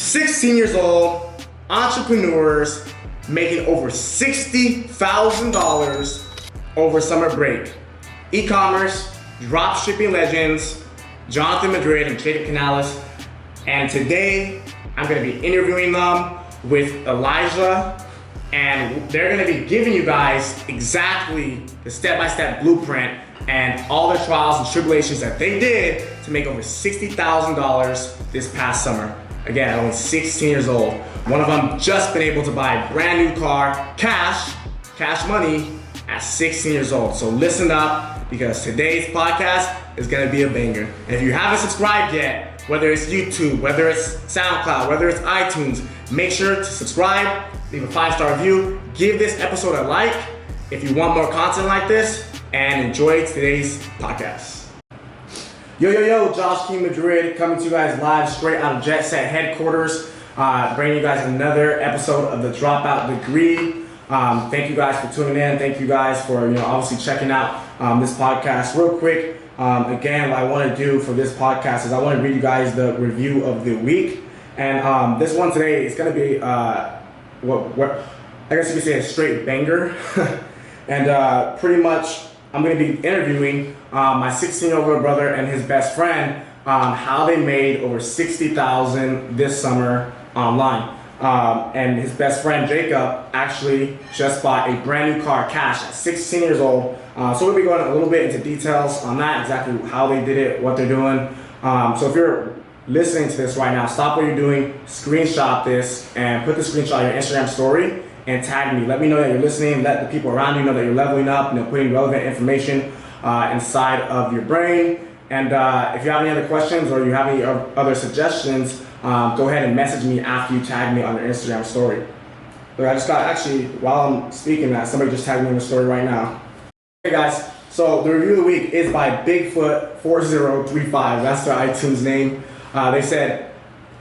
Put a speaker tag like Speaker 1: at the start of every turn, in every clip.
Speaker 1: 16 years old, entrepreneurs making over $60,000 over summer break. E-commerce, dropshipping legends, Jonathan Madrid and Jacob Canales. And today, I'm gonna be interviewing them with Elijah, and they're gonna be giving you guys exactly the step-by-step blueprint and all the trials and tribulations that they did to make over $60,000 this past summer. Again, at only 16 years old. One of them just been able to buy a brand new car, cash money, at 16 years old. So listen up, because today's podcast is gonna be a banger. And if you haven't subscribed yet, whether it's YouTube, whether it's SoundCloud, whether it's iTunes, make sure to subscribe, leave a 5-star review, give this episode a like if you want more content like this, and enjoy today's podcast. Yo, Josh King Madrid coming to you guys live straight out of Jet Set headquarters, bringing you guys another episode of the Dropout degree. Thank you guys for tuning in. Thank you guys for obviously checking out this podcast. Real quick, again, what I want to do for this podcast is I want to read you guys the review of the week, and this one today is going to be what I guess you could say a straight banger, and pretty much I'm going to be interviewing my 16-year-old brother and his best friend on how they made over $60,000 this summer online. And his best friend Jacob actually just bought a brand new car cash at 16 years old. So we'll be going a little bit into details on that, exactly how they did it, what they're doing. So if you're listening to this right now, stop what you're doing, screenshot this, and put the screenshot in your Instagram story and tag me. Let me know that you're listening. Let the people around you know that you're leveling up, putting relevant information inside of your brain. And if you have any other questions or you have any other suggestions, go ahead and message me after you tag me on your Instagram story. Look, I just got, actually, while I'm speaking that, somebody just tagged me in the story right now. Hey guys, so the review of the week is by Bigfoot4035. That's their iTunes name. They said,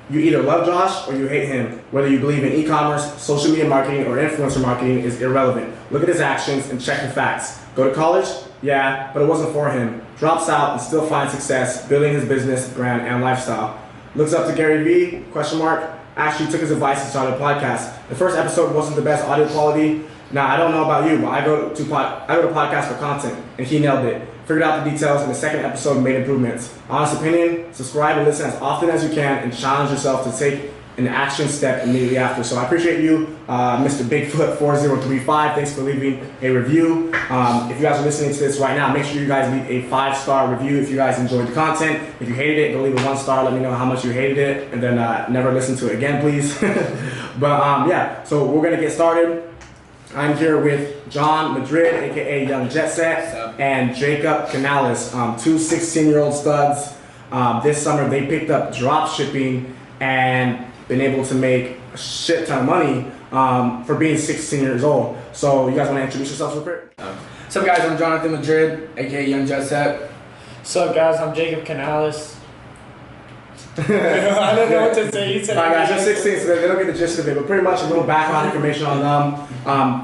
Speaker 1: you either love Josh or you hate him. Whether you believe in e-commerce, social media marketing, or influencer marketing is irrelevant. Look at his actions and check the facts. Go to college? Yeah, but it wasn't for him. Drops out and still finds success building his business, brand, and lifestyle. Looks up to Gary Vee, ? Actually took his advice and started a podcast. The first episode wasn't the best audio quality. Now, I don't know about you, but I go to podcasts for content, and he nailed it. Figured out the details in the second episode and made improvements. Honest opinion, subscribe and listen as often as you can and challenge yourself to take an action step immediately after. So I appreciate you, Mr. Bigfoot4035. Thanks for leaving a review. If you guys are listening to this right now, make sure you guys leave a 5-star review if you guys enjoyed the content. If you hated it, go leave a 1-star. Let me know how much you hated it, and then never listen to it again, please. But yeah, so we're gonna get started. I'm here with John Madrid, aka Young Jet Set, and Jacob Canales, two 16-year-old studs. This summer they picked up drop shipping and been able to make a shit ton of money for being 16 years old. So you guys want to introduce yourselves real quick?
Speaker 2: What's up guys, I'm Jonathan Madrid, aka Young Jet Set.
Speaker 3: What's up guys, I'm Jacob Canales. I don't know what to say.
Speaker 1: Alright guys, they're 16, so they don't get the gist of it, but pretty much a little background information on them.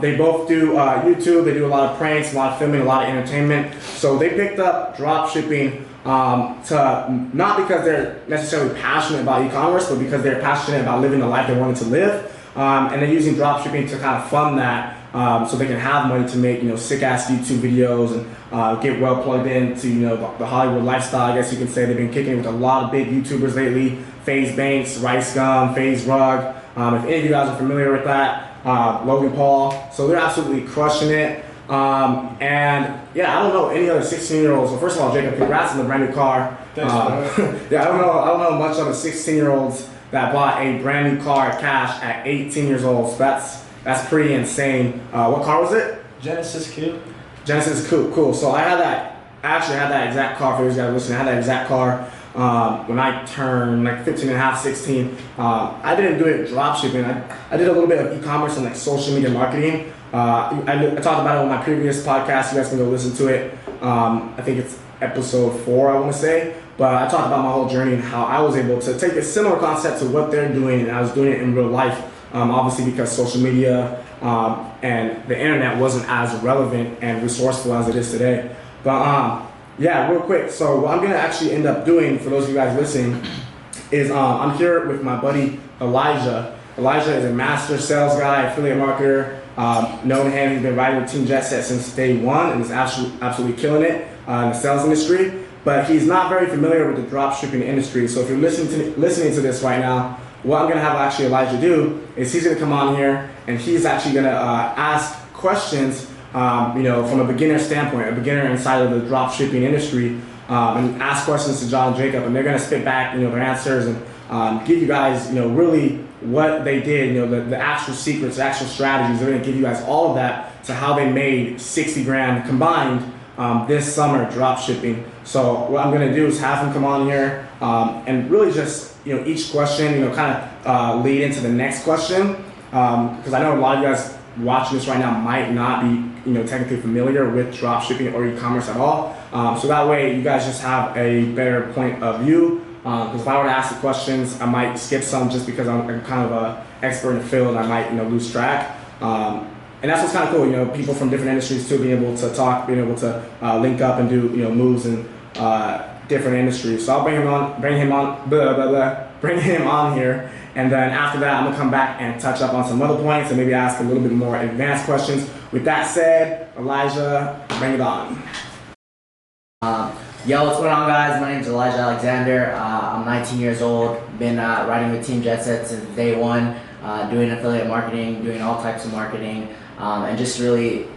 Speaker 1: They both do YouTube, they do a lot of pranks, a lot of filming, a lot of entertainment. So they picked up drop shipping to not because they're necessarily passionate about e-commerce, but because they're passionate about living the life they wanted to live. And they're using drop shipping to kind of fund that, so they can have money to make sick-ass YouTube videos and get well plugged into the Hollywood lifestyle. I guess you can say they've been kicking it with a lot of big YouTubers lately. FaZe Banks, Rice Gum, FaZe Rug. If any of you guys are familiar with that, Logan Paul. So they're absolutely crushing it. And yeah, I don't know any other 16-year-olds. So first of all, Jacob, congrats on the brand new car. Yeah, I don't know much of the 16-year-olds that bought a brand new car cash at 18 years old. So that's pretty insane. What car was it?
Speaker 3: Genesis Coupe.
Speaker 1: Genesis Coupe, cool. So I actually had that exact car. For those guys listening, I had that exact car when I turned like 15 and a half, 16. I didn't do it drop shipping. I did a little bit of e-commerce and like social media marketing. I talked about it on my previous podcast. You guys can go listen to it. I think it's episode 4, I want to say. But I talked about my whole journey and how I was able to take a similar concept to what they're doing, and I was doing it in real life. Obviously because social media and the internet wasn't as relevant and resourceful as it is today. But yeah, real quick. So what I'm gonna actually end up doing, for those of you guys listening, is I'm here with my buddy Elijah. Elijah is a master sales guy, affiliate marketer. Known him, he's been riding with Team Jet Set since day one and is absolutely killing it in the sales industry. But he's not very familiar with the drop shipping industry. So if you're listening to this right now, what I'm gonna have actually Elijah do is he's gonna come on here and he's actually gonna ask questions, from a beginner standpoint, a beginner inside of the drop shipping industry, and ask questions to John and Jacob, and they're gonna spit back, their answers and give you guys, really what they did, the actual secrets, the actual strategies. They're gonna give you guys all of that to how they made 60 grand combined this summer drop shipping. So what I'm gonna do is have him come on here and really just, each question, kind of lead into the next question. Because I know a lot of you guys watching this right now might not be, technically familiar with drop shipping or e-commerce at all. So that way you guys just have a better point of view. Because if I were to ask the questions, I might skip some just because I'm kind of an expert in the field and I might, lose track. And that's what's kind of cool, people from different industries too, being able to talk, being able to link up and do, moves in different industries. So I'll bring him on here. And then after that, I'm gonna come back and touch up on some other points and maybe ask a little bit more advanced questions. With that said, Elijah, bring it on.
Speaker 4: Yo, what's going on, guys? My name is Elijah Alexander. I'm 19 years old. Been riding with Team Jet Set since day one, doing affiliate marketing, doing all types of marketing, and just really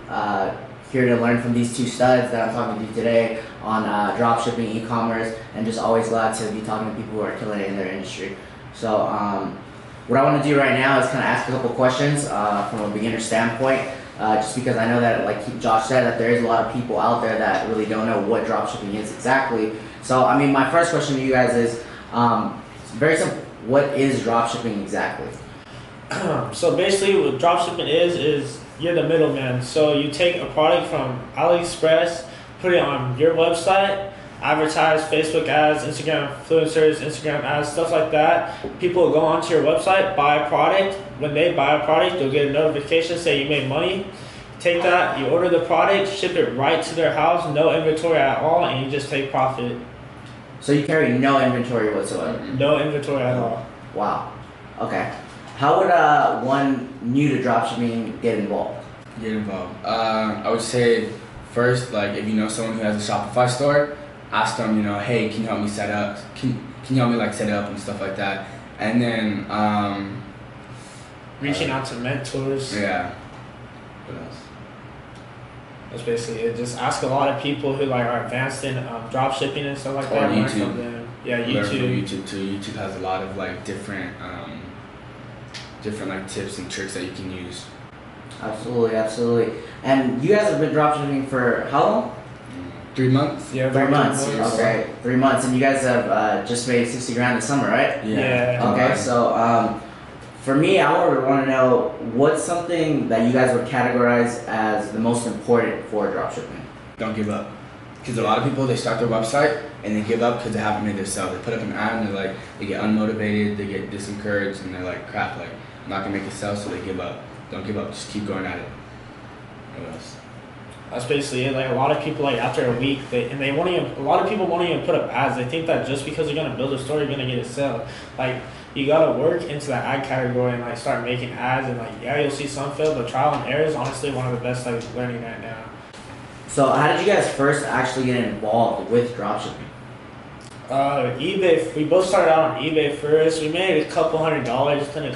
Speaker 4: here to learn from these two studs that I'm talking to you today on dropshipping, e-commerce, and just always glad to be talking to people who are killing it in their industry. So what I want to do right now is kind of ask a couple questions from a beginner standpoint. Just because I know that, like Josh said, that there is a lot of people out there that really don't know what dropshipping is exactly. So, my first question to you guys is very simple. What is dropshipping exactly?
Speaker 3: So basically what dropshipping is you're the middleman. So you take a product from AliExpress, put it on your website, advertise, Facebook ads, Instagram influencers, Instagram ads, stuff like that. People will go onto your website, buy a product. When they buy a product, they'll get a notification saying you made money. Take that, you order the product, ship it right to their house, no inventory at all, and you just take profit.
Speaker 4: So you carry no inventory whatsoever?
Speaker 3: No inventory at all.
Speaker 4: Wow. Okay. How would one new to dropshipping get involved?
Speaker 2: I would say first, if you know someone who has a Shopify store, ask them, hey, can you help me set up? Can you help me set it up and stuff like that? And then
Speaker 3: Reaching out to mentors.
Speaker 2: Yeah. What else?
Speaker 3: That's basically it. Just ask a lot of people who are advanced in dropshipping and stuff like that.
Speaker 2: YouTube.
Speaker 3: Learn from them. Yeah,
Speaker 2: Learn from
Speaker 3: YouTube.
Speaker 2: YouTube too. YouTube has a lot of different tips and tricks that you can use.
Speaker 4: Absolutely. And you guys have been dropshipping for how long?
Speaker 2: 3 months.
Speaker 3: Yeah,
Speaker 4: 3 months. Okay, 3 months, and you guys have just made 60 grand this summer, right?
Speaker 3: Yeah.
Speaker 4: Okay, so for me, I would want to know what's something that you guys would categorize as the most important for dropshipping.
Speaker 2: Don't give up, because a lot of people, they start their website and they give up because they haven't made their sale. They put up an ad and they get unmotivated, they get disencouraged, and they're like, crap, I'm not gonna make a sale, so they give up. Don't give up, just keep going at it. What else?
Speaker 3: That's basically it. A lot of people, after a week, a lot of people won't even put up ads. They think that just because you're gonna build a store, you're gonna get a sale. You gotta work into that ad category and start making ads, and you'll see some fail, but trial and error is honestly one of the best learning right now.
Speaker 4: So how did you guys first actually get involved with dropshipping?
Speaker 3: eBay. We both started out on eBay first. We made a couple $100 in a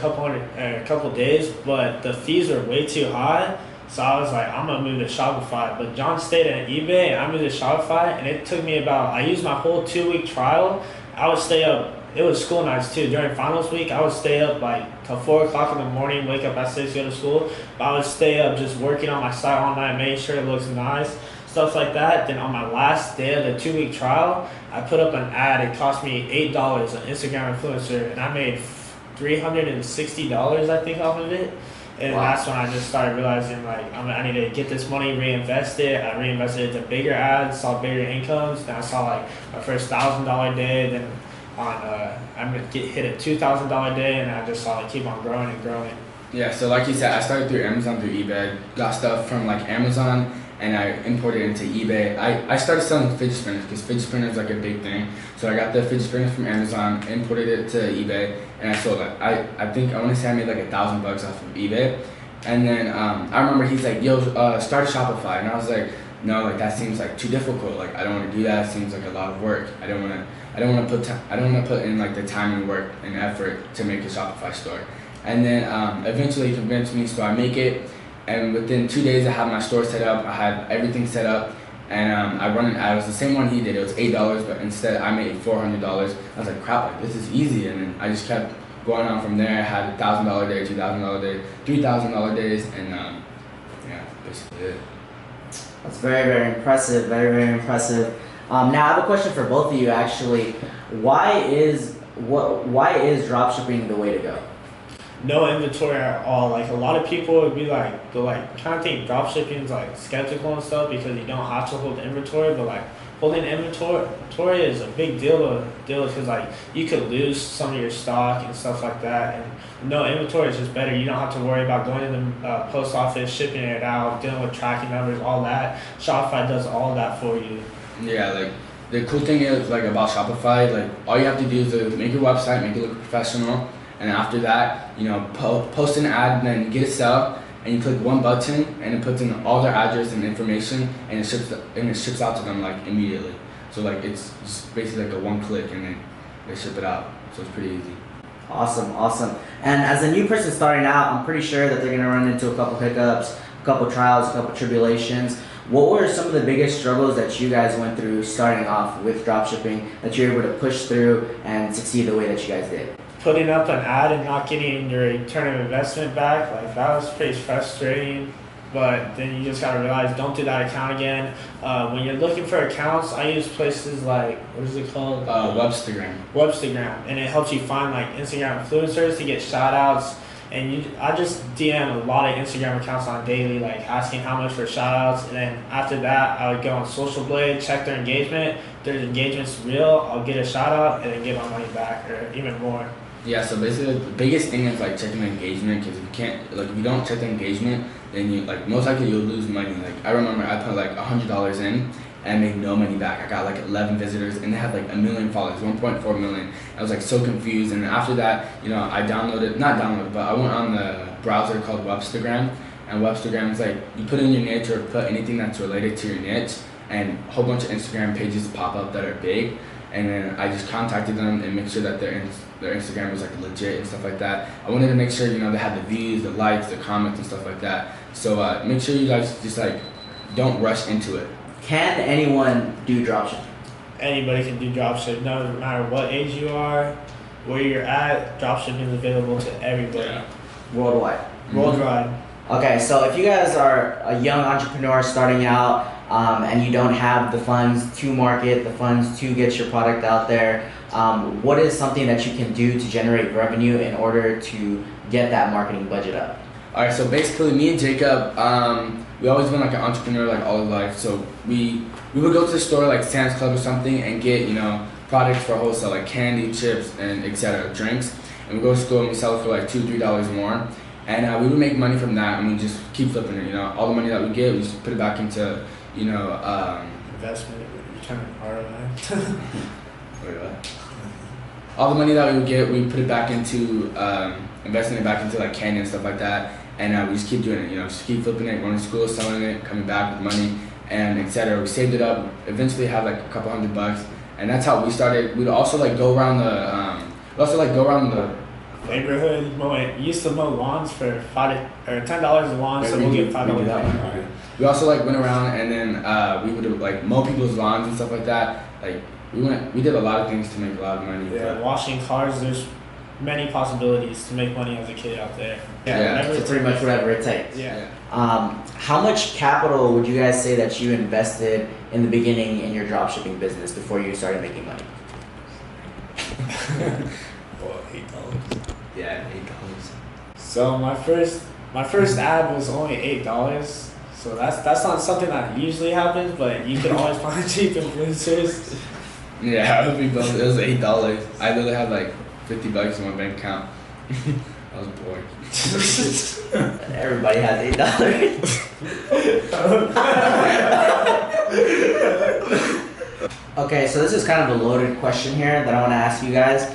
Speaker 3: couple days, but the fees were way too high. So I was like, I'm gonna move to Shopify. But John stayed at eBay and I moved to Shopify, and it took me I used my whole 2-week trial. I would stay up, it was school nights too. During finals week, I would stay up till 4 o'clock in the morning, wake up at 6, go to school. But I would stay up just working on my site all night, making sure it looks nice, stuff like that. Then on my last day of the 2-week trial, I put up an ad. It cost me $8, an Instagram influencer, and I made $360, I think, off of it. And
Speaker 4: wow.
Speaker 3: That's when I just started realizing I need to get this money, reinvest it. I reinvested it into bigger ads, saw bigger incomes. Then I saw my first $1,000 day. Then I'm gonna hit a $2,000 day, and I just saw it keep on growing and growing.
Speaker 2: Yeah, so like you said, I started through Amazon, through eBay, got stuff from Amazon, and I imported it into eBay. I started selling fidget spinners because fidget spinners is like a big thing. So I got the fidget spinners from Amazon, imported it to eBay, and I sold it. I think I want to say I made like $1,000 off of eBay. And then I remember he's like, yo, start a Shopify. And I was like, no, like that seems like too difficult. Like I don't want to do that. It seems like a lot of work. I don't want to put in like the time and work and effort to make a Shopify store. And then eventually he convinced me, so I make it. And within 2 days I had my store set up. I had everything set up. And I run an ad. It was the same one he did. It was $8, but instead I made $400. I was like, crap, like this is easy. And then I just kept going on from there. I had $1,000 day, $2,000 day, $3,000 days, and yeah, basically it.
Speaker 4: That's very, very impressive. Very, very impressive. Now I have a question for both of you. Actually, why is dropshipping the way to go?
Speaker 3: No inventory at all. Like a lot of people would be like, they're like kind of think dropshipping is like skeptical and stuff because you don't have to hold inventory, but like holding inventory is a big deal because like you could lose some of your stock and stuff like that. And no inventory is just better. You don't have to worry about going to the post office, shipping it out, dealing with tracking numbers, all that. Shopify does all that for you.
Speaker 2: Yeah, like the cool thing is like about Shopify, like all you have to do is make your website, make it look professional. And after that, you know, post an ad and then get a sell, and you click one button and it puts in all their address and information, and it ships out to them like immediately. So like it's just basically like a one click and then they ship it out. So it's pretty easy.
Speaker 4: Awesome, awesome. And as a new person starting out, I'm pretty sure that they're gonna run into a couple hiccups, a couple trials, a couple tribulations. What were some of the biggest struggles that you guys went through starting off with dropshipping that you were able to push through and succeed the way that you guys did?
Speaker 3: Putting up an ad and not getting your return of investment back, like that was pretty frustrating. But then you just gotta realize, don't do that account again. When you're looking for accounts, I use places like, what is it called? Webstagram, and it helps you find like Instagram influencers to get shout outs. And I just DM a lot of Instagram accounts on daily, like asking how much for shout outs. And then after that, I would go on Social Blade, check their engagement. If their engagement's real, I'll get a shout out and then get my money back or even more.
Speaker 2: Yeah, so basically the biggest thing is like checking the engagement, because if you don't check the engagement, then you like most likely you'll lose money. Like I remember I put like $100 in and made no money back. I got like 11 visitors and they had like 1 million followers, 1.4 million. I was like so confused, and after that, you know, I went on the browser called Webstagram, and Webstagram is like you put in your niche or put anything that's related to your niche, and a whole bunch of Instagram pages pop up that are big. And then I just contacted them and make sure that their Instagram was like legit and stuff like that. I wanted to make sure, you know, they had the views, the likes, the comments and stuff like that. So make sure you guys just like don't rush into it.
Speaker 4: Can anyone do dropshipping?
Speaker 3: Anybody can do dropship, no matter what age you are, where you're at. Dropshipping is available to everybody.
Speaker 2: Yeah.
Speaker 4: Worldwide.
Speaker 3: Worldwide.
Speaker 4: Okay, so if you guys are a young entrepreneur starting out and you don't have the funds to market, the funds to get your product out there, what is something that you can do to generate revenue in order to get that marketing budget up?
Speaker 2: All right, so basically me and Jacob, we always been like an entrepreneur like all our life. So we would go to the store like Sam's Club or something and get, you know, products for wholesale like candy, chips, and etc. drinks. And we go to school and we sell it for like $2, $3 more. And we would make money from that, and we just keep flipping it. You know, all the money that we get, we just put it back into, you know,
Speaker 3: investment, return ROI.
Speaker 2: Wait, what? All the money that we would get, we put it back into investing it back into like candy and stuff like that. And we just keep doing it. You know, just keep flipping it, going to school, selling it, coming back with money, and etc. We saved it up. Eventually, have like a couple $100, and that's how we started. We'd also like go around the
Speaker 3: neighborhood. Used to mow lawns for $10 a lawn, so we'll get $5.
Speaker 2: We also like went around and then we would like mow people's lawns and stuff like that. Like we did a lot of things to make a lot of money.
Speaker 3: Yeah, washing cars. There's many possibilities to make money as a kid out there.
Speaker 4: So pretty much whatever it takes.
Speaker 3: Yeah.
Speaker 4: How much capital would you guys say that you invested in the beginning in your dropshipping business before you started making money?
Speaker 3: Well, $8.
Speaker 2: Yeah, $8.
Speaker 3: So my first ad was only $8. So that's not something that usually happens, but you can always find cheap influencers.
Speaker 2: Yeah, it was $8. I literally had like $50 in my bank account. I was bored.
Speaker 4: Everybody has $8. Okay, so this is kind of a loaded question here that I want to ask you guys.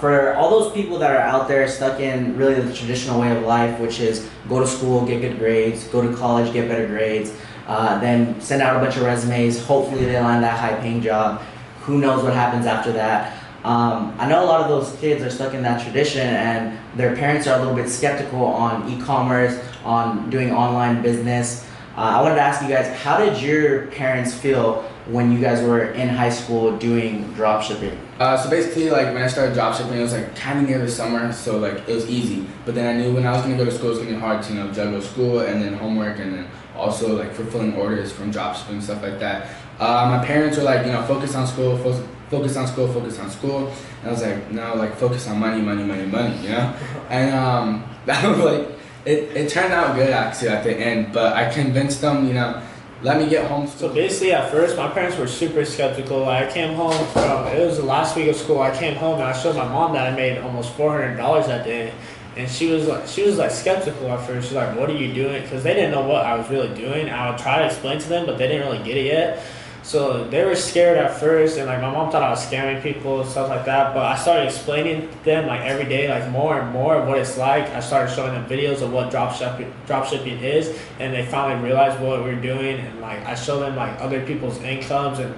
Speaker 4: For all those people that are out there stuck in really the traditional way of life, which is go to school, get good grades, go to college, get better grades, then send out a bunch of resumes, hopefully they land that high-paying job. Who knows what happens after that? I know a lot of those kids are stuck in that tradition and their parents are a little bit skeptical on e-commerce, on doing online business. I wanted to ask you guys, how did your parents feel when you guys were in high school doing drop shipping?
Speaker 2: So basically, like when I started dropshipping, it was like kind of near the summer, so like it was easy. But then I knew when I was gonna go to school, it was gonna be hard to juggle school and then homework and then also like fulfilling orders from dropshipping and stuff like that. My parents were like, focus on school, focus on school, focus on school. And I was like, no, like focus on money, money, money, money, And that was like, it turned out good actually at the end. But I convinced them, let me get home.
Speaker 3: So basically, at first, my parents were super skeptical. I came home from, it was the last week of school. I came home and I showed my mom that I made almost $400 that day, and she was like skeptical at first. She's like, "What are you doing?" Because they didn't know what I was really doing. I would try to explain to them, but they didn't really get it yet. So they were scared at first, and like my mom thought I was scamming people and stuff like that. But I started explaining to them like every day, like more and more of what it's like. I started showing them videos of what dropshipping is, and they finally realized what we were doing. And like I showed them like other people's incomes, and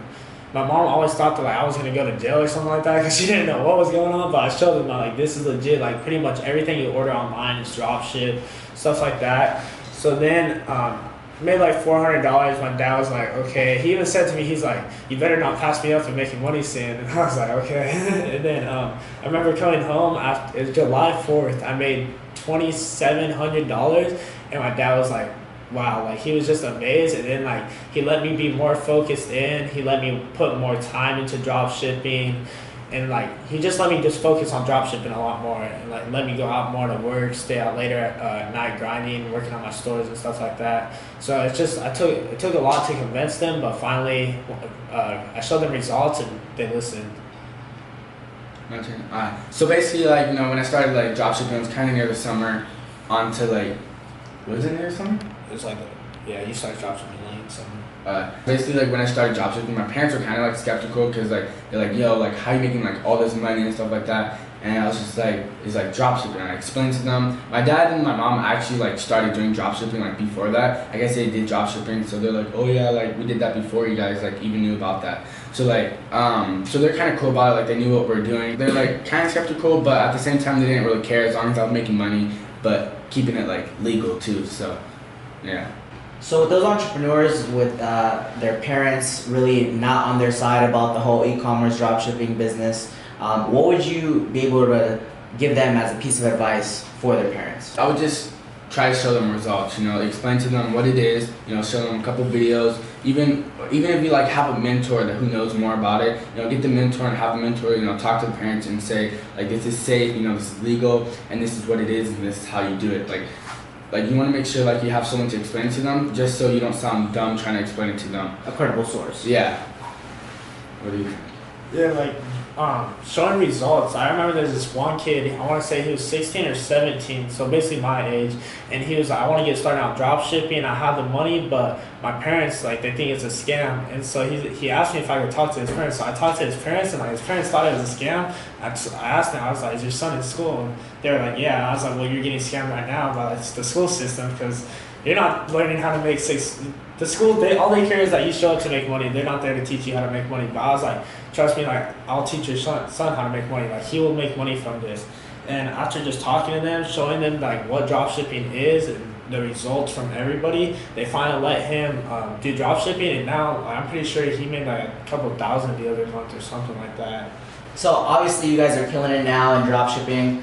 Speaker 3: my mom always thought that like I was gonna go to jail or something like that because she didn't know what was going on. But I showed them like this is legit. Like pretty much everything you order online is dropship, stuff like that. So then. Made like $400. My dad was like, okay. He even said to me, he's like, you better not pass me up for making money soon. And I was like, okay. And then I remember coming home after it was July 4th. I made $2,700, and my dad was like, wow, like he was just amazed. And then like he let me be more focused in. He let me put more time into drop shipping. And like he just let me just focus on dropshipping a lot more, and like let me go out more to work, stay out later at night grinding, working on my stores and stuff like that. So it took a lot to convince them, but finally I showed them results and they listened.
Speaker 2: My turn. So basically, like when I started like dropshipping, it was kind of near the summer, onto like, was it near the summer?
Speaker 3: It was like, you started dropshipping late summer.
Speaker 2: Basically, like when I started dropshipping, my parents were kind of like skeptical because like they're like, yo, like how you making like all this money and stuff like that. And I was just like, it's like dropshipping. And I explained to them. My dad and my mom actually like started doing dropshipping like before that. I guess they did dropshipping, so they're like, oh yeah, like we did that before you guys like even knew about that. So like, so they're kind of cool about it. Like they knew what we're doing. They're like kind of skeptical, but at the same time they didn't really care as long as I was making money, but keeping it like legal too. So yeah.
Speaker 4: So with those entrepreneurs with their parents really not on their side about the whole e-commerce dropshipping business, what would you be able to give them as a piece of advice for their parents?
Speaker 2: I would just try to show them results, explain to them what it is, show them a couple videos, even if you like have a mentor that who knows more about it, get the mentor and have the mentor, talk to the parents and say like this is safe, this is legal, and this is what it is, and this is how you do it. Like you want to make sure like you have someone to explain to them, just so you don't sound dumb trying to explain it to them.
Speaker 4: A credible source.
Speaker 2: Yeah. What do you think?
Speaker 3: Yeah, like showing results. I remember there's this one kid, I want to say he was 16 or 17, so basically my age, and he was like, I want to get started on drop shipping. I have the money, but my parents, like, they think it's a scam. And so he asked me if I could talk to his parents. So I talked to his parents, and like his parents thought it was a scam. I asked them, I was like, is your son in school? And they were like, yeah. And I was like, well, you're getting scammed right now by the school system, because you're not learning how to make the school, all they care is that you show up to make money. They're not there to teach you how to make money. But I was like, trust me, like, I'll teach your son how to make money. Like, he will make money from this. And after just talking to them, showing them like what dropshipping is and the results from everybody, they finally let him do dropshipping. And now I'm pretty sure he made like a couple thousand the other month or something like that.
Speaker 4: So obviously you guys are killing it now in dropshipping.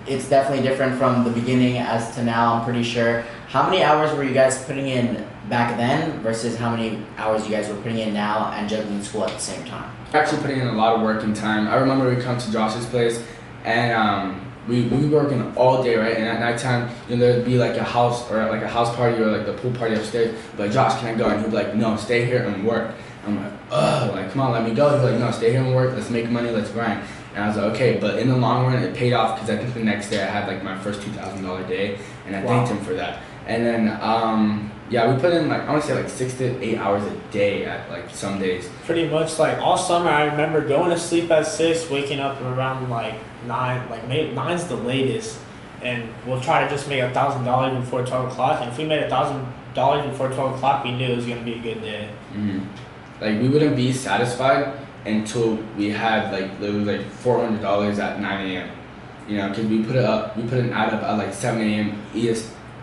Speaker 4: It's definitely different from the beginning as to now, I'm pretty sure. How many hours were you guys putting in back then versus how many hours you guys were putting in now and juggling school at the same time?
Speaker 2: Actually putting in a lot of work and time. I remember we come to Josh's place and we were working all day, right? And at nighttime, there'd be like a house party or like the pool party upstairs. Like, Josh, can I go? And he'd be like, no, stay here and work. I'm like, ugh, like, come on, let me go. He's like, no, stay here and work. Let's make money. Let's grind. And I was like, okay, but in the long run, it paid off because I think the next day I had like my first $2,000 day, and I thanked him for that. And then, yeah, we put in like, I want to say like 6 to 8 hours a day at like some days.
Speaker 3: Pretty much like all summer, I remember going to sleep at 6, waking up around like 9, like maybe 9's the latest. And we'll try to just make $1,000 before 12 o'clock. And if we made $1,000 before 12 o'clock, we knew it was going to be a good day.
Speaker 2: Mm-hmm. Like we wouldn't be satisfied until we had like literally like $400 at 9 a.m. You know, because we put an ad up at like 7 a.m.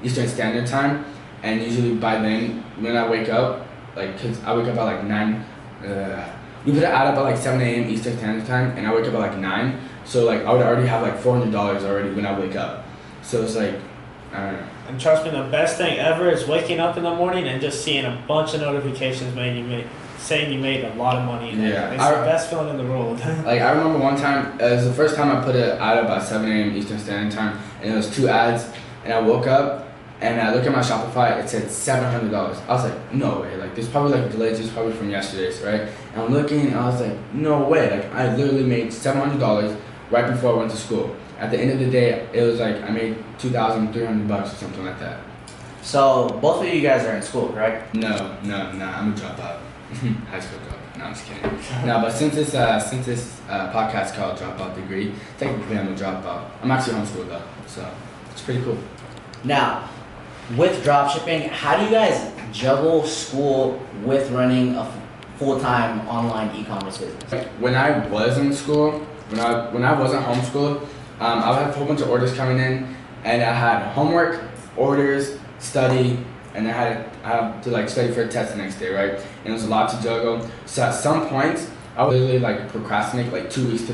Speaker 2: Eastern Standard Time, and usually by then when I wake up, like, cause I wake up at like 9. We put an ad up at like 7 a.m. Eastern Standard Time, and I wake up at like 9. So like I would already have like $400 already when I wake up. So it's like, I don't know.
Speaker 3: And trust me, the best thing ever is waking up in the morning and just seeing a bunch of notifications saying you made a lot of money.
Speaker 2: Yeah,
Speaker 3: it's the best feeling in the world.
Speaker 2: Like I remember one time, it was the first time I put an ad up at 7 a.m. Eastern Standard Time, and it was 2 ads, and I woke up and I looked at my Shopify, it said $700. I was like, no way, like there's probably like delays, it's probably from yesterday's, right? And I'm looking, and I was like, no way, like I literally made $700 right before I went to school. At the end of the day, it was like I made $2,300 or something like that.
Speaker 4: So both of you guys are in school, correct?
Speaker 2: No, I'm a dropout. High school dropout. No, I'm just kidding. No, but since this podcast called Dropout Degree, technically I'm a dropout. I'm actually homeschooled though, so it's pretty cool.
Speaker 4: Now, with dropshipping, how do you guys juggle school with running a full-time online e-commerce business?
Speaker 2: When I was in school, when I wasn't homeschooled, I would have a whole bunch of orders coming in, and I had homework, orders, study, and I had to like study for a test the next day, right? And it was a lot to juggle. So at some points, I would literally like procrastinate like 2 weeks to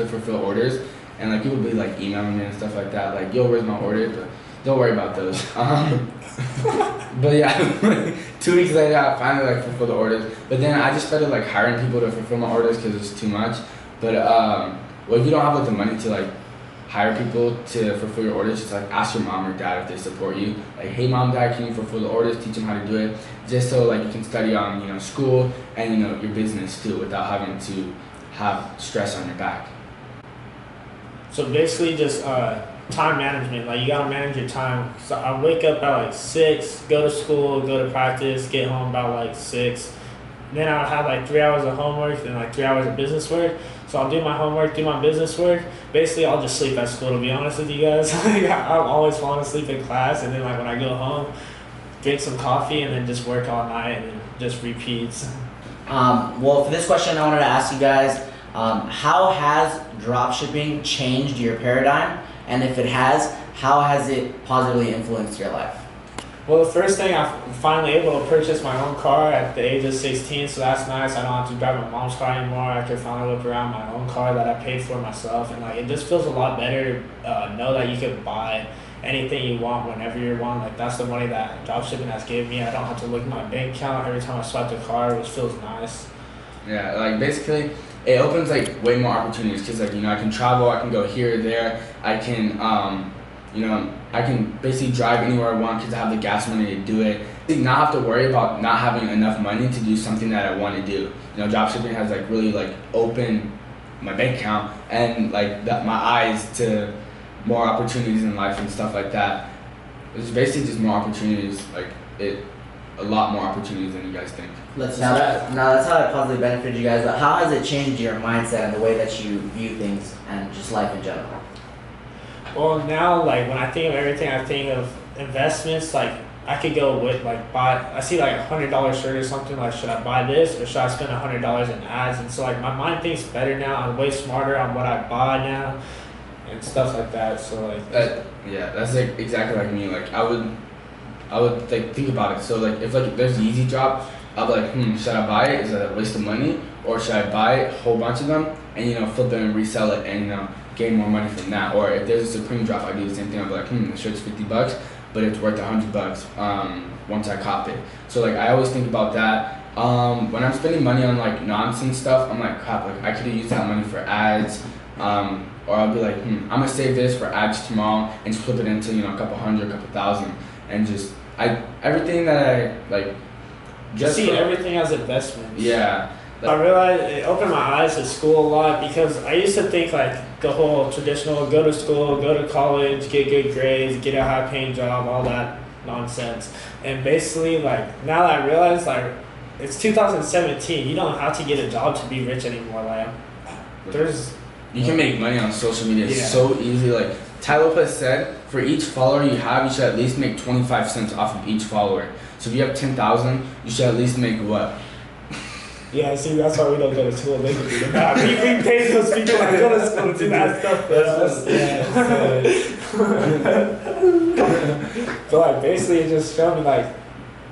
Speaker 2: fulfill orders, and like people would be like emailing me and stuff like that, like, yo, where's my order? But don't worry about those. But yeah, 2 weeks later, I finally like fulfilled the orders. But then I just started like hiring people to fulfill my orders because it's too much. But well, if you don't have like the money to like hire people to fulfill your orders, just like ask your mom or dad if they support you. Like, hey mom, dad, can you fulfill the orders? Teach them how to do it, just so like you can study on school and your business too, without having to have stress on your back.
Speaker 3: So basically, just time management. Like you gotta manage your time. So I wake up at like 6, go to school, go to practice, get home about like 6. Then I'll have like 3 hours of homework and like 3 hours of business work. So I'll do my homework, do my business work. Basically, I'll just sleep at school, to be honest with you guys. I'm always falling asleep in class, and then like when I go home, drink some coffee, and then just work all night, and then just repeats.
Speaker 4: Well, for this question, I wanted to ask you guys, how has dropshipping changed your paradigm? And if it has, how has it positively influenced your life?
Speaker 3: Well, the first thing, I'm finally able to purchase my own car at the age of 16, so that's nice. I don't have to drive my mom's car anymore. I can finally whip around my own car that I paid for myself, and like it just feels a lot better to know that you can buy anything you want whenever you want. Like that's the money that dropshipping has given me. I don't have to look at my bank account every time I swipe the card, which feels nice.
Speaker 2: Yeah, like basically it opens like way more opportunities because like I can travel, I can go here or there, I can I can basically drive anywhere I want because I have the gas money to do it. Not have to worry about not having enough money to do something that I want to do. Dropshipping has like really like opened my bank account and like my eyes to more opportunities in life and stuff like that. It's basically just more opportunities, a lot more opportunities than you guys think.
Speaker 4: Now that's how it positively benefited you guys, but how has it changed your mindset and the way that you view things and just life in general?
Speaker 3: Well, now, like, when I think of everything, I think of investments. Like, I could go with, like, I see, like, $100 shirt or something. Like, should I buy this or should I spend $100 in ads? And so, like, my mind thinks better now. I'm way smarter on what I buy now and stuff like that. So, like...
Speaker 2: that's, like, exactly like me. Like, I would like, think about it. So, like, if, like, there's the easy drop, I'll be like, should I buy it? Is that a waste of money? Or should I buy a whole bunch of them and, flip it and resell it and, gain more money from that? Or if there's a Supreme drop, I do the same thing. I'll be like, the shirt's $50, but it's worth $100 once I cop it. So like I always think about that. When I'm spending money on like nonsense stuff, I'm like, crap, like I could have used that money for ads. Or I'll be like, I'm gonna save this for ads tomorrow and just flip it into a couple hundred, a couple thousand, and just everything that I like.
Speaker 3: Just see everything as investments.
Speaker 2: Yeah.
Speaker 3: I realized it opened my eyes to school a lot because I used to think like the whole traditional go to school, go to college, get good grades, get a high paying job, all that nonsense. And basically like now that I realize like it's 2017, you don't have to get a job to be rich anymore. Like
Speaker 2: you can make money on social media
Speaker 3: Yeah.
Speaker 2: so easy. Like Ty Lopez said, for each follower you have, you should at least make 25 cents off of each follower. So if you have 10,000, you should at least make what?
Speaker 3: yeah, see, that's why we don't go to school. They can do that. We pay those people to go to school to do that stuff for us. But like basically it just showed me like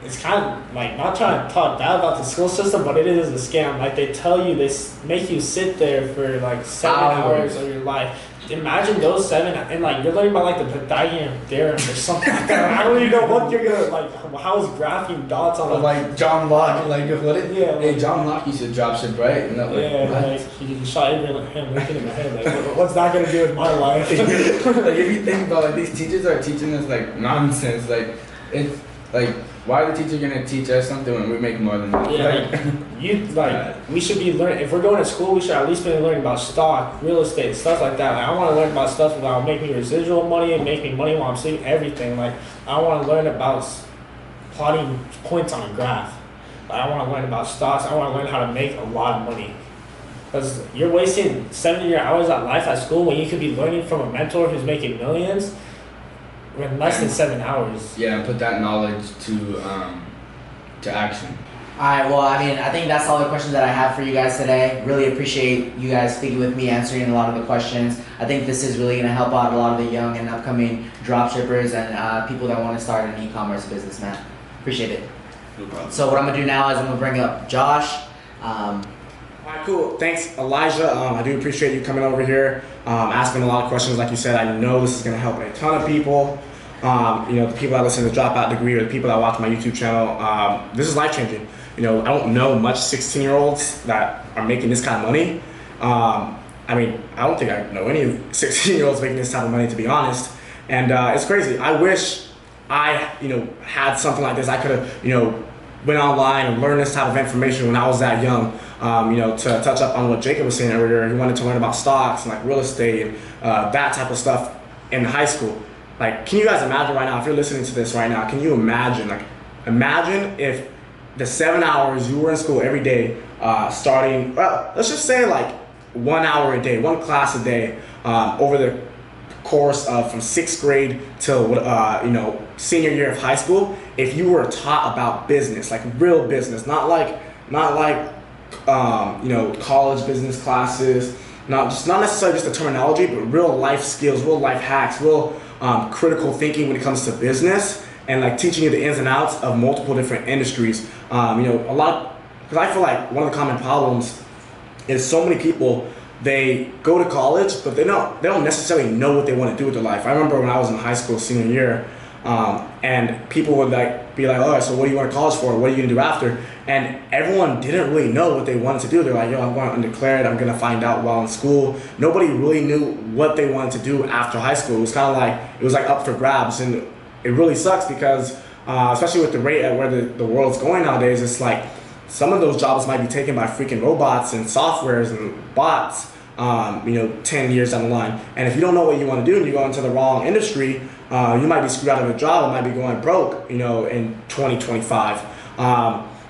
Speaker 3: it's kind of like not trying to talk bad about the school system, but it is a scam. Like they tell you, they make you sit there for like 7 hours of your life. Imagine those 7, and like you're learning about like the Pythagorean theorem or something like that. I don't even know what you're gonna like. How is graphing dots on a
Speaker 2: Like John Locke, like what did
Speaker 3: Yeah,
Speaker 2: Hey,
Speaker 3: like-
Speaker 2: John Locke used to dropship, right? And that,
Speaker 3: yeah,
Speaker 2: what?
Speaker 3: like you shot Abraham Lincoln in the head. Like, what's that gonna do with my life?
Speaker 2: Like if you think about like these teachers are teaching us like nonsense, like it's like why are the teacher gonna teach us something when we make more than that?
Speaker 3: Yeah, we should be learning. If we're going to school, we should at least be learning about stock, real estate, stuff like that. Like, I want to learn about stuff about making residual money and making money while I'm sleeping. Everything. Like I want to learn about plotting points on a graph. Like, I want to learn about stocks. I want to learn how to make a lot of money. Because you're wasting 70 of your hours of life at school when you could be learning from a mentor who's making millions in less than 7 hours.
Speaker 2: Yeah, and put that knowledge to action.
Speaker 4: Alright, well, I mean, I think that's all the questions that I have for you guys today. Really appreciate you guys speaking with me, answering a lot of the questions. I think this is really going to help out a lot of the young and upcoming dropshippers and people that want to start an e-commerce business, man. Appreciate it.
Speaker 2: No problem.
Speaker 4: So what I'm going to do now is I'm going to bring up Josh.
Speaker 1: All right, cool. Thanks, Elijah. I do appreciate you coming over here, asking a lot of questions. Like you said, I know this is going to help a ton of people. The people that listen to Dropout Degree or the people that watch my YouTube channel, this is life-changing. I don't know much 16-year-olds that are making this kind of money. I don't think I know any 16-year-olds making this type of money, to be honest. And it's crazy. I wish I, had something like this. I could have, went online and learned this type of information when I was that young. To touch up on what Jacob was saying earlier, he wanted to learn about stocks and like real estate and that type of stuff in high school. Like, can you guys imagine right now, if you're listening to this right now, can you imagine, imagine if the 7 hours you were in school every day, starting, well, let's just say like 1 hour a day, one class a day, over the course of from 6th grade till, senior year of high school, if you were taught about business, like real business, not like college business classes, not necessarily just the terminology, but real life skills, real life hacks, real critical thinking when it comes to business, and like teaching you the ins and outs of multiple different industries. A lot, because I feel like one of the common problems is so many people, they go to college, but they don't necessarily know what they want to do with their life. I remember when I was in high school senior year, and people would be like, all right, so what do you want to college for? What are you gonna do after? And everyone didn't really know what they wanted to do. They're like, yo, I'm going undeclared. I'm gonna find out while in school. Nobody really knew what they wanted to do after high school. It was kind of like, it was like up for grabs, and it really sucks because, especially with the rate at where the world's going nowadays, it's like some of those jobs might be taken by freaking robots and softwares and bots. 10 years down the line. And if you don't know what you want to do and you go into the wrong industry, you might be screwed out of a job and might be going broke, in 2025.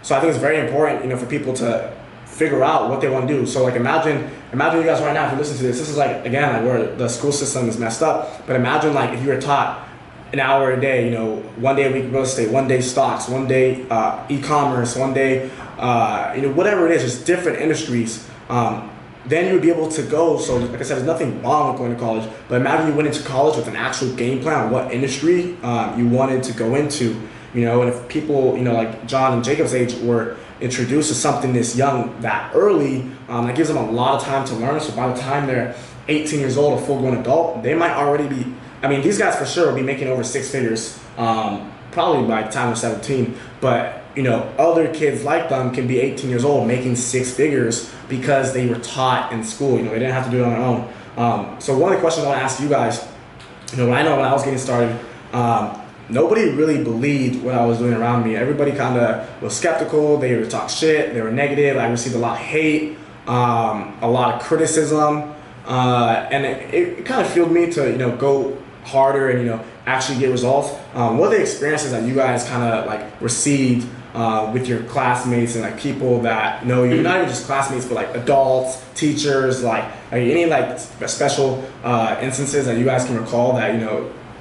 Speaker 1: So I think it's very important, for people to figure out what they want to do. So like imagine you guys right now, if you listen to this is like, again, like where the school system is messed up. But imagine like if you were taught an hour a day, one day a week real estate, one day stocks, one day e-commerce, one day, whatever it is, just different industries. Then you would be able to go. So like I said, there's nothing wrong with going to college, but imagine you went into college with an actual game plan on what industry you wanted to go into, and if people, like John and Jacob's age were introduced to something this young, that early, that gives them a lot of time to learn. So by the time they're 18 years old, a full-grown adult, they might already be, these guys for sure will be making over 6 figures, probably by the time they're 17, but other kids like them can be 18 years old making 6 figures because they were taught in school. They didn't have to do it on their own. So one of the questions I want to ask you guys, when I was getting started, nobody really believed what I was doing around me. Everybody kind of was skeptical. They would talk shit. They were negative. I received a lot of hate, a lot of criticism, and it kind of fueled me to, go harder and, actually get results. What are the experiences that you guys kind of like received with your classmates and like people that know you, not even just classmates, but like adults, teachers, like any like special instances that you guys can recall that,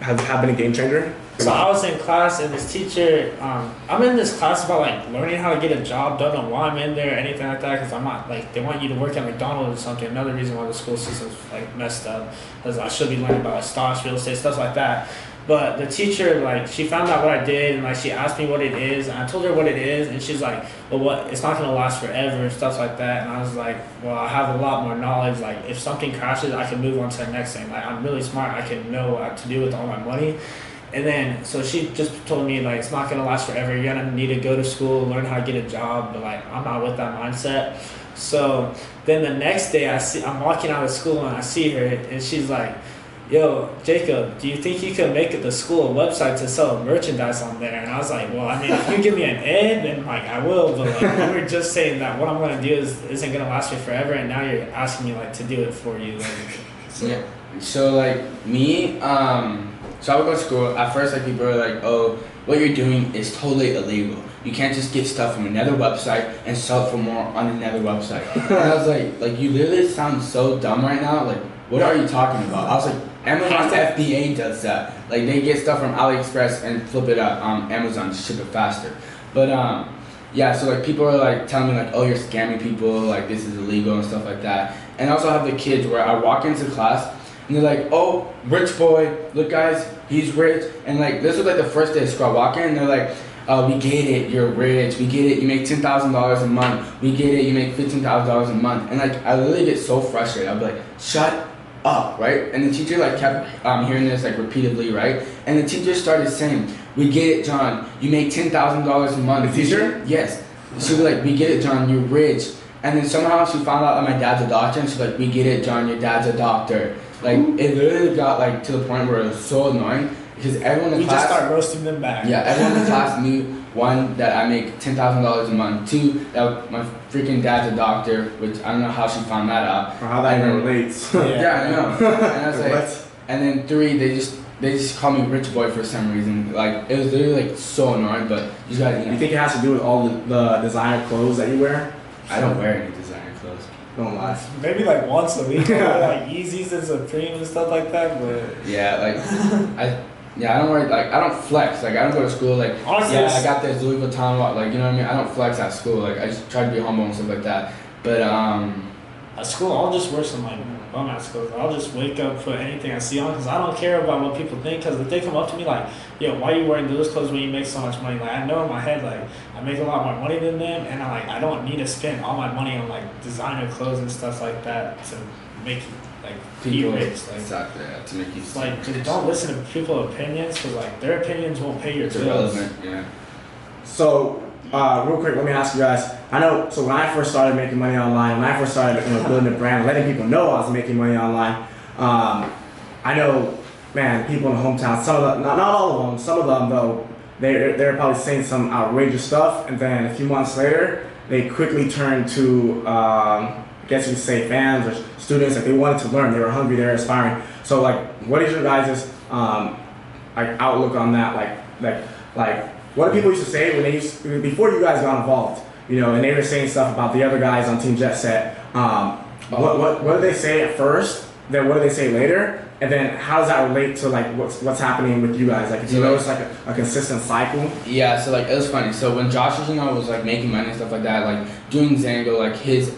Speaker 1: have been a game changer?
Speaker 3: So I was in class and this teacher, I'm in this class about like learning how to get a job. Don't know why I'm in there or anything like that, because I'm not like, they want you to work at McDonald's or something. Another reason why the school system's like messed up, because I should be learning about stocks, real estate, stuff like that. But the teacher, like, she found out what I did and like she asked me what it is, and I told her what it is, and she's like, well, what, it's not gonna last forever and stuff like that. And I was like, well, I have a lot more knowledge. Like, if something crashes, I can move on to the next thing. Like, I'm really smart. I can know what to do with all my money. And then, so she just told me, like, it's not going to last forever. You're going to need to go to school, learn how to get a job. But, like, I'm not with that mindset. So then the next day, I'm walking out of school and I see her and she's like, yo, Jacob, do you think you could make the school a website to sell merchandise on there? And I was like, well, I mean, if you give me an ed, then, like, I will. But, like, you were just saying that what I'm going to do isn't going to last me forever. And now you're asking me, like, to do it for you. Like, so.
Speaker 2: Yeah. So, like, me, so I would go to school. At first, like, people were like, oh, what you're doing is totally illegal. You can't just get stuff from another website and sell it for more on another website. And I was like, you literally sound so dumb right now. Like, what are you talking about? I was like, Amazon FBA does that. Like, they get stuff from AliExpress and flip it up on Amazon to ship it faster. But, yeah, so, like, people are, like, telling me, like, oh, you're scamming people. Like, this is illegal and stuff like that. And I also have the kids where I walk into class and they're like, oh, rich boy, look guys, he's rich. And like, this was like the first day of school. I walk in and they're like, we get it, you're rich. We get it, you make $10,000 a month. We get it, you make $15,000 a month. And like, I literally get so frustrated. I'll be like, shut up, right? And the teacher like kept hearing this like repeatedly, right? And the teacher started saying, we get it, John, you make $10,000 a month.
Speaker 1: The teacher?
Speaker 2: Yes. She'd be like, we get it, John, you're rich. And then somehow she found out that my dad's a doctor, and she's like, we get it, John, your dad's a doctor. Like, it literally got like to the point where it was so annoying because everyone in class.
Speaker 3: We just start roasting them back.
Speaker 2: Yeah, everyone in class knew, one, that I make $10,000 a month. Two, that my freaking dad's a doctor, which I don't know how she found that out.
Speaker 1: Or how that even relates.
Speaker 2: Yeah, I know. And I was like, and then three, they just call me rich boy for some reason. Like, it was literally like so annoying, but you guys,
Speaker 1: You think it has to do with all the designer clothes that you wear?
Speaker 2: I don't wear any designer clothes.
Speaker 1: Don't lie.
Speaker 3: Maybe like once a week, like Yeezys and Supreme and stuff like that. But
Speaker 2: yeah, like I don't wear, like, I don't flex. Like, I don't go to school like,
Speaker 3: honestly,
Speaker 2: yeah, I got this Louis Vuitton watch. Like, you know what I mean? I don't flex at school. Like, I just try to be humble and stuff like that. But
Speaker 3: at school, I'll just wear some like bum ass clothes. I'll just wake up, put anything I see on, because I don't care about what people think. Because if they come up to me like, yo, why are you wearing those clothes when you make so much money? Like, I know in my head, like, I make a lot more money than them, and I don't need to spend all my money on like designer clothes and stuff like that to make like
Speaker 2: people,
Speaker 3: be rich. Like,
Speaker 2: exactly, yeah, to make you.
Speaker 3: It's like, just don't listen to people's opinions, because like their opinions won't pay your
Speaker 2: It's
Speaker 3: bills.
Speaker 2: irrelevant, yeah.
Speaker 1: So, real quick, let me ask you guys. I know, so when I first started making money online, when I first started building a brand, letting people know I was making money online, I know, man, people in the hometown, some of them, not all of them, some of them though, they're probably saying some outrageous stuff, and then a few months later, they quickly turned to, I guess you could say fans or students that they wanted to learn. They were hungry, they were aspiring. So like, what is your guys' like outlook on that? Like, what do people used to say when before you guys got involved? And they were saying stuff about the other guys on Team Jet Set. What do they say at first? Then what do they say later? And then how does that relate to like what's happening with you guys? Like, if you notice like a consistent cycle?
Speaker 2: Yeah, so like it was funny. So when Josh was like making money and stuff like that, like doing Zango, like his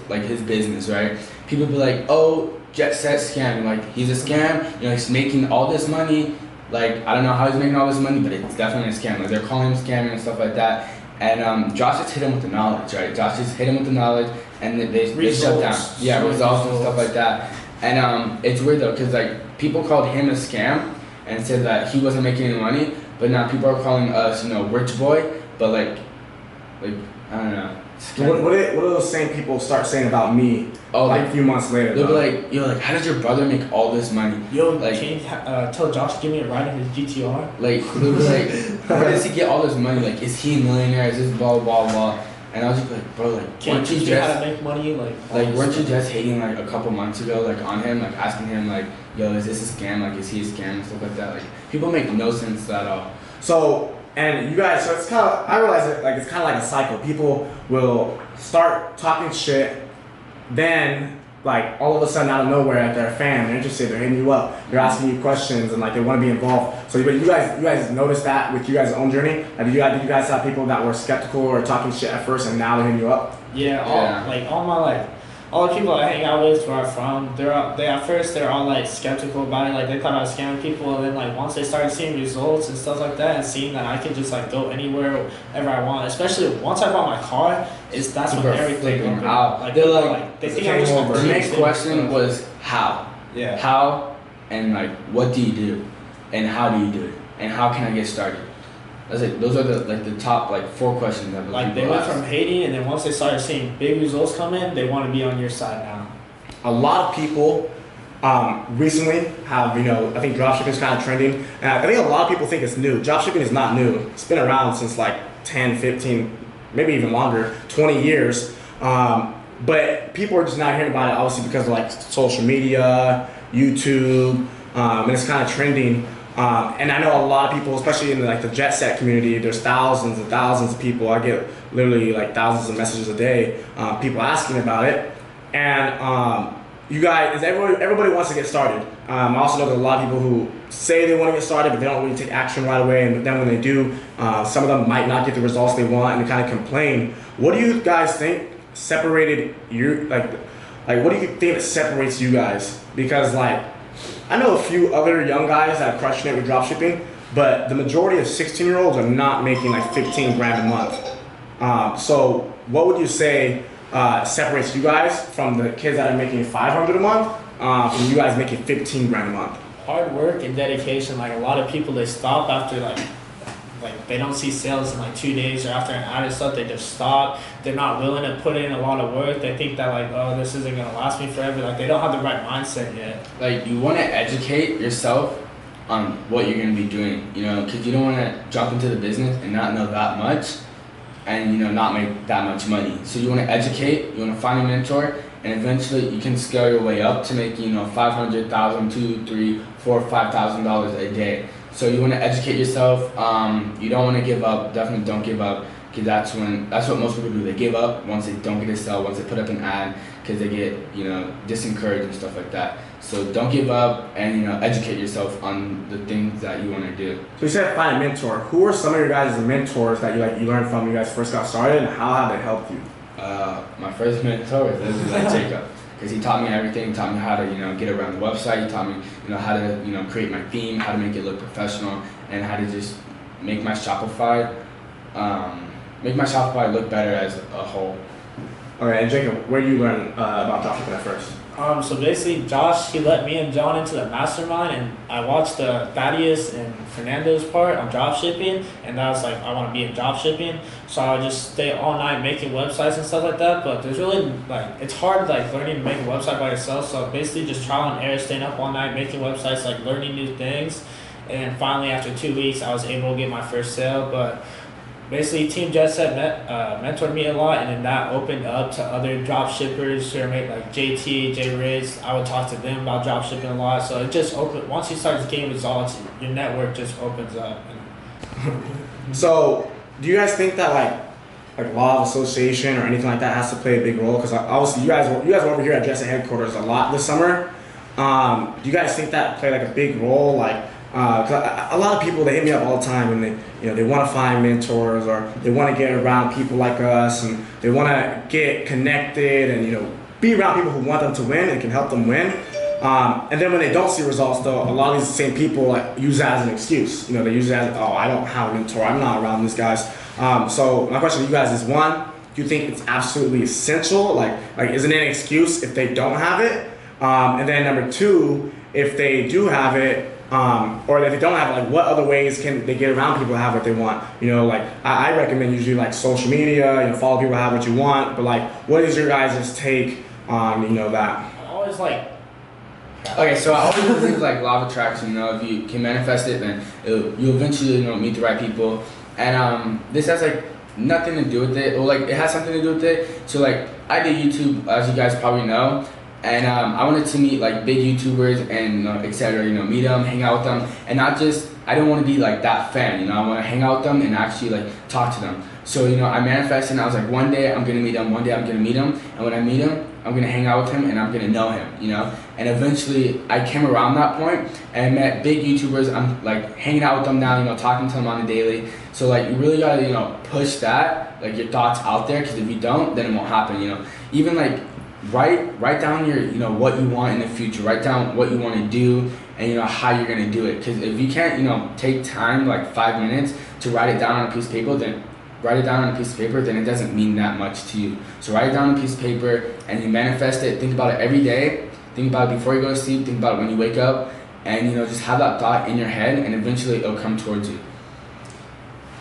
Speaker 2: business, right? People be like, oh, Jet Set scam. Like, he's a scam. He's making all this money. Like, I don't know how he's making all this money, but it's definitely a scam. Like, they're calling him scamming and stuff like that. And Josh just hit him with the knowledge, right? Josh just hit him with the knowledge, and they shut down. Yeah, results and stuff like that. And it's weird though, because like people called him a scam and said that he wasn't making any money, but now people are calling us, rich boy. But like, Like, I don't know.
Speaker 1: What do those same people start saying about me? Like a few months later.
Speaker 2: They'll be like, yo, like, how does your brother make all this money?
Speaker 3: Yo,
Speaker 2: like,
Speaker 3: tell Josh to give me a ride in his GTR.
Speaker 2: Like, they'll be like, where does he get all this money? Like, is he a millionaire? Is this blah blah blah? And I was just like, bro, like,
Speaker 3: Can't
Speaker 2: weren't you
Speaker 3: teach you how to
Speaker 2: just
Speaker 3: make money? Like
Speaker 2: weren't you just hating like a couple months ago, like on him, like asking him like, yo, is this a scam? Like, is he a scam and stuff like that? Like, people make no sense at all.
Speaker 1: So, and you guys, so it's kind of, I realize it, like, it's kind of like a cycle. People will start talking shit, then, like, all of a sudden, out of nowhere, they're a fan, they're interested, they're hitting you up, they're asking you questions, and, like, they want to be involved. So, you guys noticed that with you guys' own journey? Like, did you guys have people that were skeptical or talking shit at first, and now they're hitting you up?
Speaker 3: Yeah, all the people I hang out with where I'm from, at first they're all like skeptical about it, like they thought I was scamming people, and then like once they started seeing results and stuff like that, and seeing that I could just like go anywhere, wherever I want, especially once I bought my car, that's when everything opened
Speaker 2: out.
Speaker 3: Like
Speaker 2: They're
Speaker 3: they think I'm just gonna
Speaker 2: the
Speaker 3: do
Speaker 2: next
Speaker 3: things.
Speaker 2: question was how.
Speaker 3: Yeah.
Speaker 2: How, and like, what do you do, and how do you do it, and how can I get started? That's it. Those are the top like 4 questions that
Speaker 3: Like they went from hating, and then once they started seeing big results come in, they want to be on your side now.
Speaker 1: A lot of people recently have, I think dropshipping is kind of trending. And I think a lot of people think it's new. Dropshipping is not new. It's been around since like 10, 15, maybe even longer, 20 years. But people are just not hearing about it, obviously, because of like social media, YouTube, and it's kind of trending. And I know a lot of people, especially in like the jet set community, there's thousands and thousands of people. I get literally like thousands of messages a day, people asking about it. And you guys, everybody wants to get started. I also know that a lot of people who say they want to get started, but they don't really take action right away. And then when they do, some of them might not get the results they want, and they kind of complain. What do you guys think separated you? Like what do you think that separates you guys? Because like, I know a few other young guys that are crushing it with dropshipping, but the majority of 16-year-olds are not making like 15 grand a month. So what would you say separates you guys from the kids that are making 500 a month, from you guys making 15 grand a month?
Speaker 3: Hard work and dedication. Like a lot of people, they stop after like they don't see sales in like 2 days, or after an ad and stuff, they just stop. They're not willing to put in a lot of work. They think that like, oh, this isn't gonna last me forever. Like they don't have the right mindset yet.
Speaker 2: Like, you want to educate yourself on what you're gonna be doing, because you don't want to jump into the business and not know that much, and not make that much money. So you want to educate, you want to find a mentor, and eventually you can scale your way up to make $500,000, $2,000, $3,000, $4,000, $5,000 a day. So you want to educate yourself. You don't want to give up. Definitely don't give up, because that's what most people do. They give up once they don't get a sale, once they put up an ad, because they get disencouraged and stuff like that. So don't give up, and educate yourself on the things that you want to do.
Speaker 1: So you said find a mentor. Who are some of your guys' mentors that you learned from when you guys first got started, and how have they helped you?
Speaker 2: My first mentor was Jacob, because he taught me everything. He taught me how to get around the website. He taught me how to create my theme, how to make it look professional, and how to just make my Shopify look better as a whole.
Speaker 1: Okay, and Jacob, where did you learn about dropshipping at first?
Speaker 3: So basically, Josh, he let me and John into the mastermind, and I watched the Thaddeus and Fernando's part on dropshipping, and I was like, I want to be in dropshipping. So I would just stay all night making websites and stuff like that. But there's really it's hard learning to make a website by yourself. So basically, just trial and error, staying up all night making websites, learning new things, and then finally after 2 weeks, I was able to get my first sale. But basically, Team Jet Set mentored me a lot, and then that opened up to other drop shippers who are like JT, J Riz. I would talk to them about drop shipping a lot. So it just opened. Once you start getting results, your network just opens up.
Speaker 1: So, do you guys think that like law of association or anything like that has to play a big role? Because obviously you guys were over here at Jet Set headquarters a lot this summer. Do you guys think that played a big role? Cause a lot of people, they hit me up all the time, and they want to find mentors, or they want to get around people like us, and they want to get connected and be around people who want them to win and can help them win. And then when they don't see results, though, a lot of these same people use that as an excuse. They use it as, oh, I don't have a mentor, I'm not around these guys. So my question to you guys is, one, do you think it's absolutely essential? Like isn't it an excuse if they don't have it? And then number two, if they do have it, or if they don't have it, like what other ways can they get around people to have what they want? You know, like I recommend usually like social media, you know, follow people, have what you want, but like what is your guys' take on, you know, that?
Speaker 3: I always like.
Speaker 2: Okay, so I always believe like law of attraction. You know, if you can manifest it, then you'll eventually, you know, meet the right people. And this has like nothing to do with it, or like it has something to do with it. So like I did YouTube, as you guys probably know, and I wanted to meet like big YouTubers and etc. You know, meet them, hang out with them, and not just, I don't want to be like that fan. You know, I want to hang out with them and actually like talk to them. So you know, I manifested, and I was like, one day I'm gonna meet him, one day I'm gonna meet him, and when I meet him, I'm gonna hang out with him and I'm gonna know him, you know? And eventually I came around that point and I met big YouTubers. I'm like hanging out with them now, you know, talking to them on a daily. So like you really gotta, you know, push that, like your thoughts out there, because if you don't, then it won't happen, you know? Even like write down your, you know, what you want in the future, write down what you wanna do and you know how you're gonna do it. Because if you can't, you know, take time, like 5 minutes to write it down on a piece of paper, then it doesn't mean that much to you. So write it down on a piece of paper and you manifest it. Think about it every day. Think about it before you go to sleep. Think about it when you wake up, and you know, just have that thought in your head, and eventually it'll come towards you.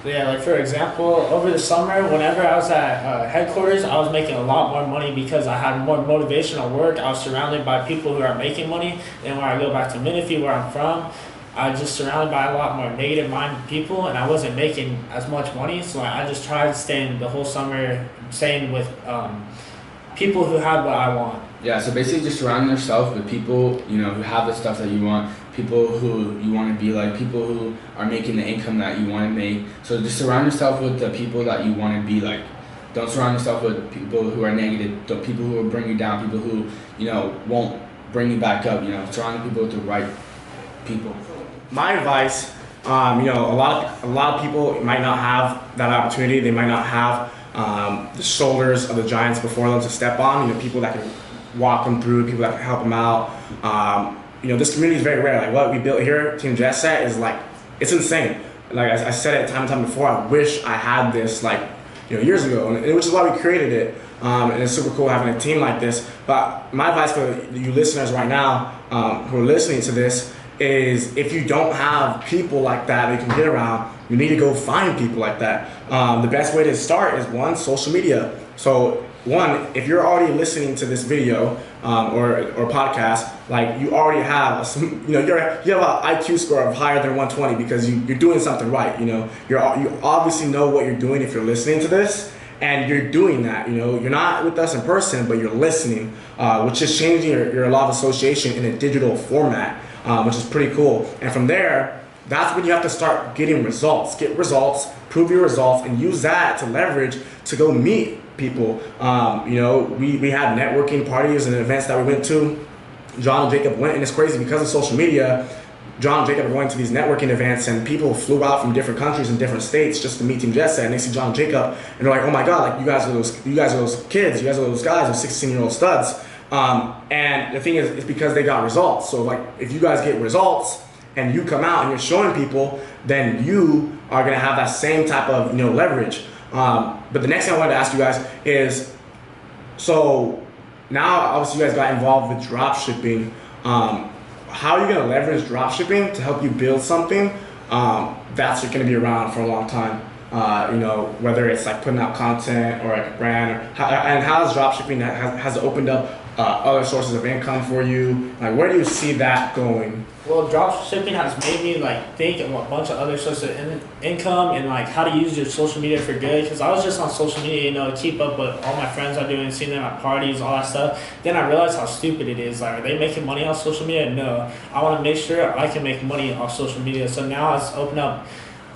Speaker 3: Yeah, like for example, over the summer, whenever I was at headquarters, I was making a lot more money because I had more motivational work. I was surrounded by people who are making money. And when I go back to Menifee, where I'm from, I was just surrounded by a lot more negative-minded people, and I wasn't making as much money. So I just tried staying the whole summer, staying with people who have what I want.
Speaker 2: Yeah, so basically just surrounding yourself with people, you know, who have the stuff that you want, people who you want to be like, people who are making the income that you want to make. So just surround yourself with the people that you want to be like. Don't surround yourself with people who are negative, the people who will bring you down, people who, you know, won't bring you back up, you know. Surround people with the right people.
Speaker 1: My advice, you know, a lot of people might not have that opportunity. They might not have the shoulders of the giants before them to step on. You know, people that can walk them through, people that can help them out. You know, this community is very rare. Like what we built here, Team Jet Set, is like, it's insane. Like I said it time and time before, I wish I had this like, you know, years ago, and which is why we created it. And it's super cool having a team like this. But my advice for you listeners right now who are listening to this is, if you don't have people like that you can get around, you need to go find people like that. The best way to start is one, social media. So one, if you're already listening to this video or podcast, like you already have some, you know, you have an IQ score of higher than 120 because you're doing something right. You know, you obviously know what you're doing if you're listening to this. And you're doing that, you know, you're not with us in person, but you're listening, which is changing your law of association in a digital format, which is pretty cool. And from there, that's when you have to start getting results. Get results, prove your results, and use that to leverage to go meet people. You know, we had networking parties and events that we went to. John and Jacob went, and it's crazy because of social media. John and Jacob are going to these networking events, and people flew out from different countries and different states just to meet Team Jet Set, and they see John and Jacob, and they're like, "Oh my God! Like you guys are those kids, you guys are those guys, those 16-year-old studs." And the thing is, it's because they got results. So like, if you guys get results and you come out and you're showing people, then you are gonna have that same type of, you know, leverage. But the next thing I wanted to ask you guys is, so now obviously you guys got involved with drop shipping. How are you going to leverage dropshipping to help you build something that's going to be around for a long time? You know, whether it's like putting out content or like a brand, and how has dropshipping has opened up other sources of income for you? Like, where do you see that going?
Speaker 3: Well, dropshipping has made me like think of a bunch of other sources of income and like how to use your social media for good. Because I was just on social media, you know, to keep up with all my friends are doing, seeing them at parties, all that stuff. Then I realized how stupid it is. Like, are they making money off social media? No. I want to make sure I can make money off social media. So now it's opened up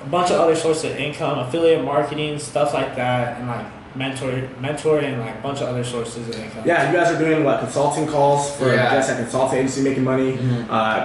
Speaker 3: a bunch of other sources of income, affiliate marketing, stuff like that, and like mentor and like a bunch of other sources of income.
Speaker 1: Yeah, you guys are doing what, consulting calls for just a consulting agency making money,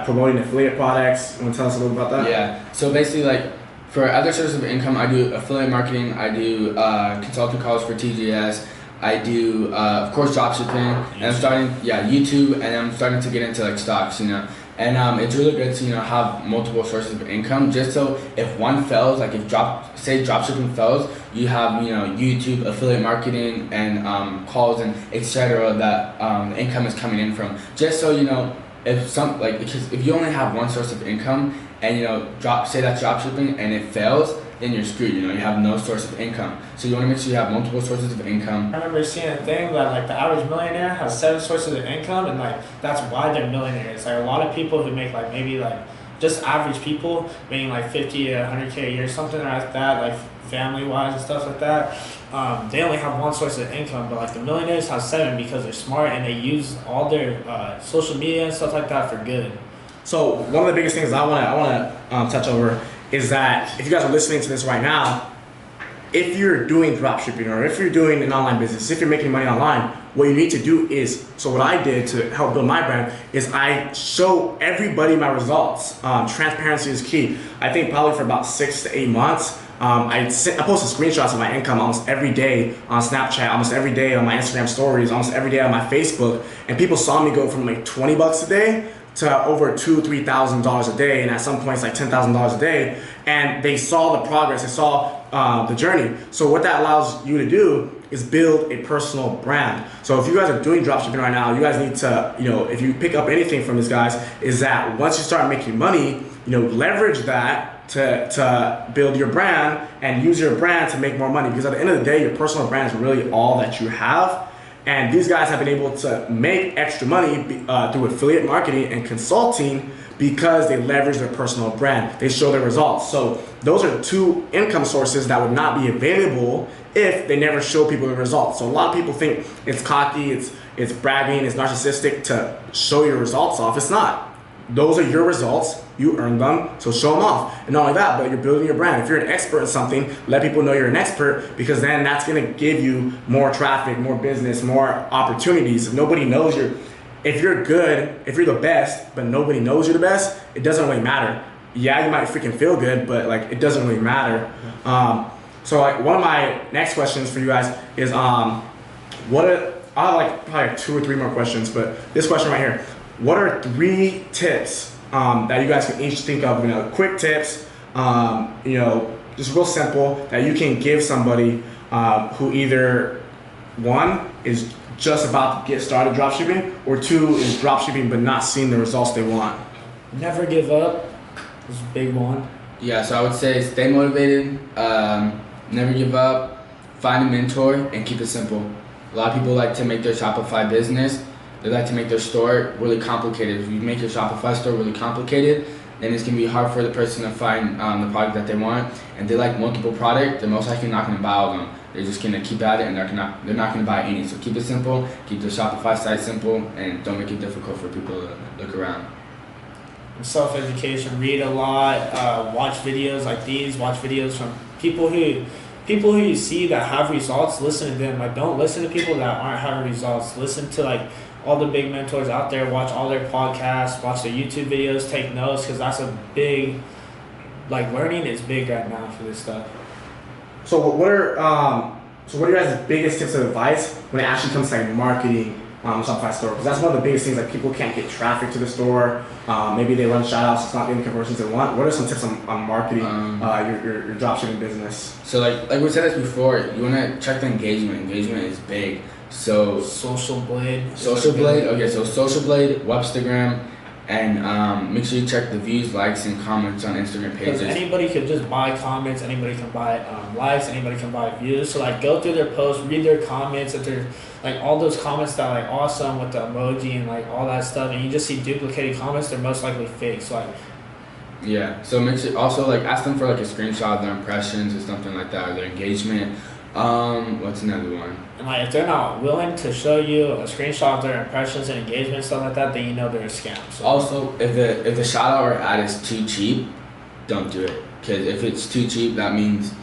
Speaker 1: promoting affiliate products. You want to tell us a little about that?
Speaker 2: Yeah, so basically like for other sources of income, I do affiliate marketing, I do consulting calls for TGS, I do of course dropshipping, and I'm starting YouTube, and I'm starting to get into like stocks, you know. And it's really good to, you know, have multiple sources of income, just so if one fails, like if dropshipping fails, you have, you know, YouTube, affiliate marketing, and calls and etc. that the income is coming in from. Just so, you know, because if you only have one source of income and say that's drop shipping and it fails, then you're screwed. You have no source of income. So you want to make sure you have multiple sources of income.
Speaker 3: I remember seeing a thing that like the average millionaire has 7 sources of income, and like that's why they're millionaires. Like a lot of people who make like maybe like just average people making like 50 to 100K a year, something like that, like family wise and stuff like that. They only have one source of income, but like the millionaires have 7 because they're smart and they use all their social media and stuff like that for good.
Speaker 1: So one of the biggest things I want to touch over is that if you guys are listening to this right now, if you're doing dropshipping or if you're doing an online business, if you're making money online, what you need to do is, so what I did to help build my brand is I show everybody my results. Transparency is key. I think probably for about 6 to 8 months, I posted screenshots of my income almost every day on Snapchat, almost every day on my Instagram stories, almost every day on my Facebook, and people saw me go from like $20 a day to over $2,000-$3,000 a day, and at some points like $10,000 a day, and they saw the progress, they saw the journey. So what that allows you to do is build a personal brand. So if you guys are doing dropshipping right now, you guys need to, if you pick up anything from this, guys, is that once you start making money, leverage that to build your brand and use your brand to make more money, because at the end of the day, your personal brand is really all that you have. And these guys have been able to make extra money through affiliate marketing and consulting because they leverage their personal brand. They show their results. So those are 2 income sources that would not be available if they never show people the results. So a lot of people think it's cocky, it's bragging, it's narcissistic to show your results off. It's not. Those are your results. You earned them, so show them off. And not only that, but you're building your brand. If you're an expert in something, let people know you're an expert, because then that's gonna give you more traffic, more business, more opportunities. If nobody knows if you're good, if you're the best, but nobody knows you're the best, it doesn't really matter. Yeah, you might freaking feel good, but like it doesn't really matter. So like one of my next questions for you guys is I have like probably 2 or 3 more questions, but this question right here. What are 3 tips that you guys can each think of, quick tips, just real simple, that you can give somebody who either 1 is just about to get started dropshipping, or 2 is dropshipping but not seeing the results they want?
Speaker 3: Never give up is a big one.
Speaker 2: Yeah, so I would say stay motivated, never give up, find a mentor, and keep it simple. A lot of people like to make their Shopify business, they like to make their store really complicated. If you make your Shopify store really complicated, then it's going to be hard for the person to find the product that they want. And they like multiple products, they're most likely not going to buy all of them. They're just going to keep at it, and they're not going to buy any. So keep it simple, keep the Shopify site simple, and don't make it difficult for people to look around.
Speaker 3: Self-education, read a lot, watch videos like these, watch videos from people who you see that have results. Listen to them. Like, don't listen to people that aren't having results. Listen to like all the big mentors out there, watch all their podcasts, watch their YouTube videos, take notes, because that's a big, like, learning is big right now for this stuff.
Speaker 1: So what are your guys' biggest tips of advice when it actually comes to like marketing Shopify store? Because that's one of the biggest things, like people can't get traffic to the store. Maybe they run shout-outs, it's not getting the conversions they want. What are some tips on marketing your dropshipping business?
Speaker 2: So like we said this before, you want to check the engagement. Engagement is big. So
Speaker 3: Social Blade.
Speaker 2: Okay, so Social Blade, Webstagram, and make sure you check the views, likes, and comments on Instagram pages.
Speaker 3: Because anybody can just buy comments, anybody can buy likes, anybody can buy views. So like go through their posts, read their comments. If they're like all those comments that are like awesome with the emoji and like all that stuff, and you just see duplicated comments, they're most likely fake. So like,
Speaker 2: yeah, so make sure also like ask them for like a screenshot of their impressions or something like that, or their engagement. What's another one?
Speaker 3: And like if they're not willing to show you a screenshot of their impressions and engagement, stuff like that, then you know they're a scam. So.
Speaker 2: Also, if the shout out or ad is too cheap, don't do it. Because if it's too cheap, that means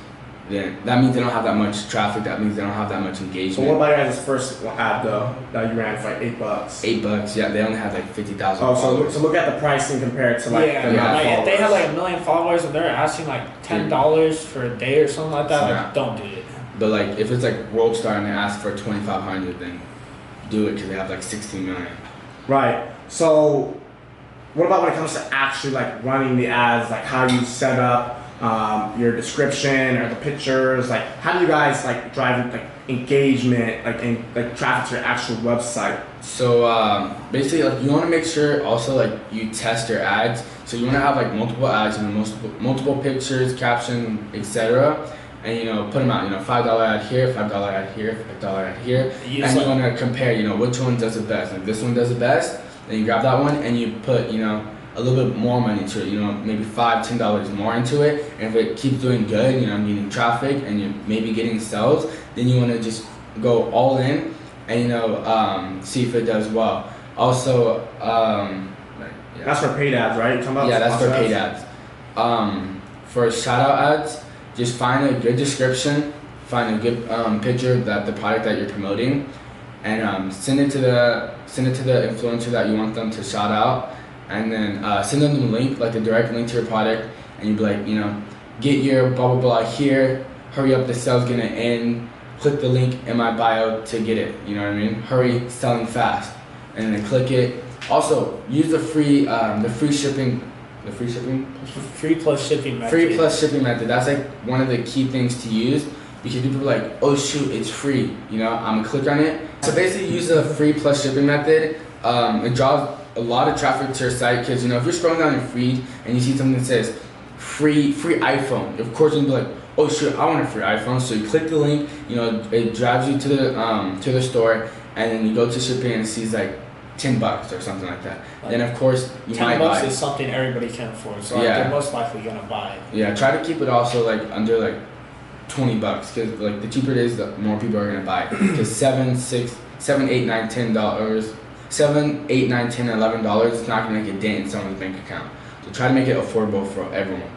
Speaker 2: they don't have that much traffic. That means they don't have that much engagement.
Speaker 1: So what about your guys' first ad though that you ran for like $8?
Speaker 2: $8, yeah. They only have like 50,000.
Speaker 1: Oh, so look at the pricing compared to like the
Speaker 3: like
Speaker 1: followers.
Speaker 3: if they have like 1 million followers and they're asking like $10 for a day or something like that, like don't do it.
Speaker 2: But like if it's like Worldstar and they ask for 2,500, then do it because they have like 16 million.
Speaker 1: Right. So what about when it comes to actually like running the ads, like how you set up your description or the pictures? Like, how do you guys like drive like engagement, like traffic to your actual website?
Speaker 2: So basically, like you want to make sure also like you test your ads. So you want to have like multiple ads, multiple pictures, caption, etc. And put them out. $5 ad here, $5 ad here, $5 ad here, and you want to compare. Which one does it best. Like this one does it best. Then you grab that one and you put a little bit more money into it. Maybe $5, $10 more into it. And if it keeps doing good, getting traffic and you're maybe getting sales, then you want to just go all in and see if it does well. Also,
Speaker 1: that's for paid ads, right? You're talking about
Speaker 2: that's for paid ads. For shout out ads, just find a good description, find a good picture that the product that you're promoting, and send it to the influencer that you want them to shout out, and then send them the link, like the direct link to your product, and you'd be like, get your blah blah blah here, hurry up, the sale's gonna end, click the link in my bio to get it, you know what I mean? Hurry, selling fast, and then click it. Also, use the free shipping.
Speaker 3: Free plus shipping method.
Speaker 2: Free plus shipping method. That's like one of the key things to use, because people are like, oh shoot, it's free. I'm gonna click on it. So basically, use the free plus shipping method. It draws a lot of traffic to your site, because if you're scrolling down your feed and you see something that says free iPhone, of course you'll be like, oh shoot, I want a free iPhone. So you click the link. It drives you to the store, and then you go to shipping and it sees like $10 or something like that. Then of course you might buy.
Speaker 3: $10 is something everybody can afford, so they're most likely gonna buy it.
Speaker 2: Yeah, try to keep it also like under like $20, because like the cheaper it is, the more people are gonna buy it. Because $7, $6, $7, $8, $9, $10, $7, $8, $9, $10, $11, it's not gonna make a dent in someone's bank account. So try to make it affordable for everyone.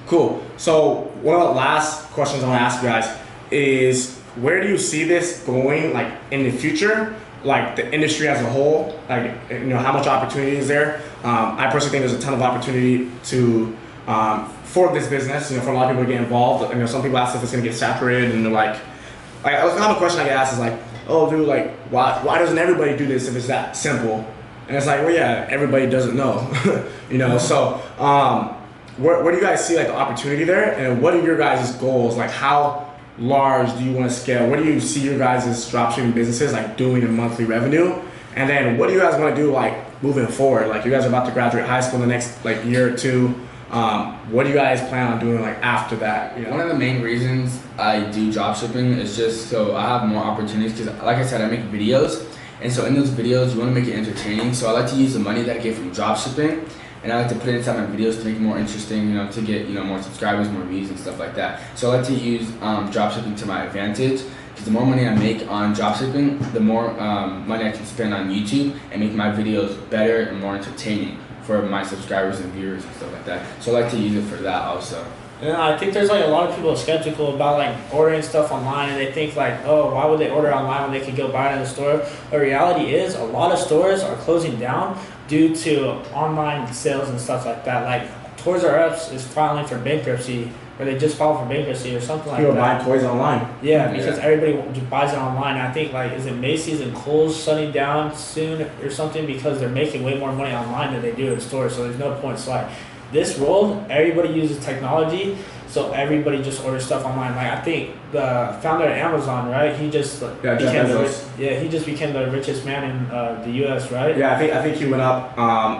Speaker 1: Cool. So one of the last questions I want to ask you guys is, where do you see this going, like in the future? Like the industry as a whole, like how much opportunity is there? I personally think there's a ton of opportunity to for this business. For a lot of people to get involved. Some people ask if it's gonna get saturated, and they're like a common question I get asked is like, oh dude, like why doesn't everybody do this if it's that simple? And it's like, well yeah, everybody doesn't know, So where do you guys see like the opportunity there, and what are your guys' goals? Like how large do you want to scale? What do you see your guys' dropshipping businesses like doing in monthly revenue? And then what do you guys want to do like moving forward? Like you guys are about to graduate high school in the next like year or two. What do you guys plan on doing like after that?
Speaker 2: One of the main reasons I do dropshipping is just so I have more opportunities, because like I said, I make videos, and so in those videos you want to make it entertaining. So I like to use the money that I get from dropshipping, and I like to put it inside my videos to make it more interesting, to get more subscribers, more views and stuff like that. So I like to use dropshipping to my advantage, because the more money I make on dropshipping, the more money I can spend on YouTube and make my videos better and more entertaining for my subscribers and viewers and stuff like that. So I like to use it for that also.
Speaker 3: And I think there's like a lot of people skeptical about like ordering stuff online, and they think like, oh, why would they order online when they can go buy it in the store? The reality is a lot of stores are closing down due to online sales and stuff like that. Like Toys R Us is filing for bankruptcy, or they just filed for bankruptcy or something like that.
Speaker 1: People buy toys online.
Speaker 3: Yeah, because everybody buys it online. I think like, is it Macy's and Kohl's shutting down soon or something, because they're making way more money online than they do in stores. So there's no point. So like this world, everybody uses technology, so everybody just orders stuff online. Like I think the founder of Amazon, right? He just became the richest man in the U.S., right?
Speaker 1: Yeah, I think he went up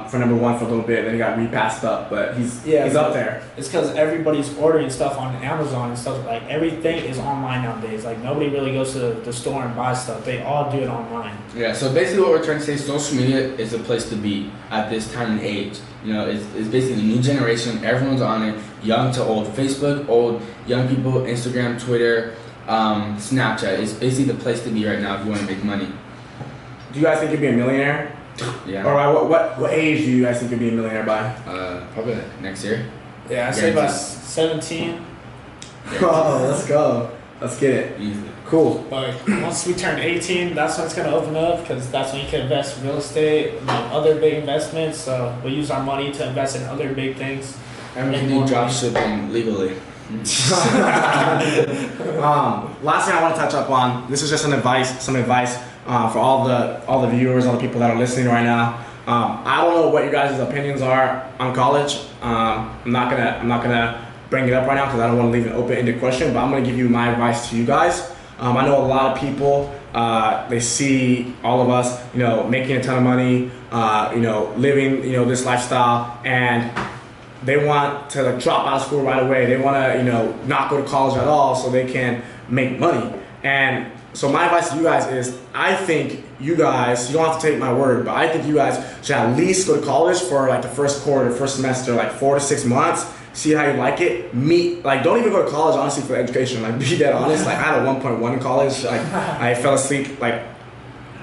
Speaker 1: for number one for a little bit, and then he got repassed up, but he's up there.
Speaker 3: It's because everybody's ordering stuff on Amazon and stuff. Like everything is online nowadays. Like nobody really goes to the store and buys stuff. They all do it online.
Speaker 2: Yeah. So basically, what we're trying to say, social media is a place to be at this time and age. It's basically the new generation. Everyone's on it, young to old. Facebook, old, young people, Instagram, Twitter, Snapchat. It's basically the place to be right now if you want to make money.
Speaker 1: Do you guys think you'd be a millionaire?
Speaker 2: Yeah.
Speaker 1: Or what age do you guys think you'd be a millionaire by?
Speaker 2: Probably next year.
Speaker 3: Yeah, I'd say about 17.
Speaker 1: Oh, let's go. Let's get it.
Speaker 2: Easily.
Speaker 1: Cool.
Speaker 3: But once we turn 18, that's when it's going to open up, because that's when you can invest in real estate and other big investments. So we'll use our money to invest in other big things.
Speaker 2: And we can do dropshipping legally.
Speaker 1: Last thing I want to touch up on, this is just some advice for all the viewers, all the people that are listening right now. I don't know what your guys' opinions are on college. I'm not gonna bring it up right now because I don't want to leave an open-ended question, but I'm going to give you my advice to you guys. I know a lot of people, they see all of us, making a ton of money, living, this lifestyle, and they want to drop out of school right away. They want to, not go to college at all so they can make money. And so my advice to you guys is, I think you guys, you don't have to take my word, but I think you guys should at least go to college for like the first quarter, first semester, like 4 to 6 months. See how you like it. Don't even go to college, honestly, for education. Like, be dead honest. Like, I had a 1.1 in college. Like, I fell asleep, like,